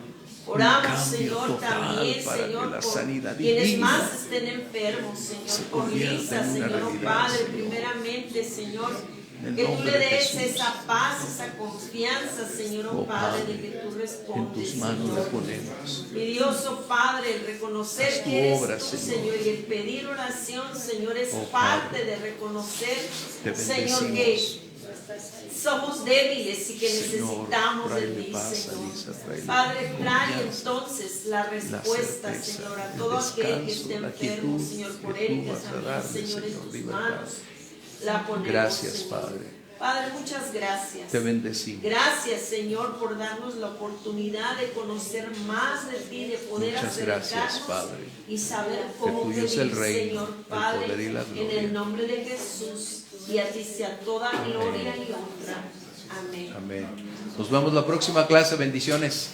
un Oramos, cambio Señor, total también, para que Señor, la por sanidad quienes divina más estén enfermos, se Señor, por convierta Lisa, en una Señor, oh realidad, Padre, Señor. primeramente, Señor, En el que tú nombre le de des Jesús. esa paz, esa confianza, Señor, oh Oh, Padre, Padre, de que tú en respondes, tus manos Señor. le ponemos. Mi Dios, oh Padre, el reconocer Haz tu que eres obra, tú, Señor. Señor, y el pedir oración, Señor, es Oh, parte Padre, de reconocer, te Señor, bendecimos. que somos débiles y que Señor, necesitamos de tráele ti, paz a Señor. Lisa, tráele Padre, trae confianza, entonces la respuesta, certeza, Señor, a el todo aquel que descanso, esté la enfermo, quietud Señor, por que tú Erika vas a también, darle, Señor, en Señor, tus libertad. manos la ponemos, Gracias, Señor. Padre. Padre, muchas gracias. Te bendecimos. Gracias, Señor, por darnos la oportunidad de conocer más de ti, de poder Muchas gracias, acercarnos Padre. y saber cómo tuyo pedir, es el reino, Señor, el Padre, poder y la en gloria. el nombre de Jesús. Y a ti sea toda gloria y honra. Amén. Amén. Nos vemos la próxima clase. Bendiciones.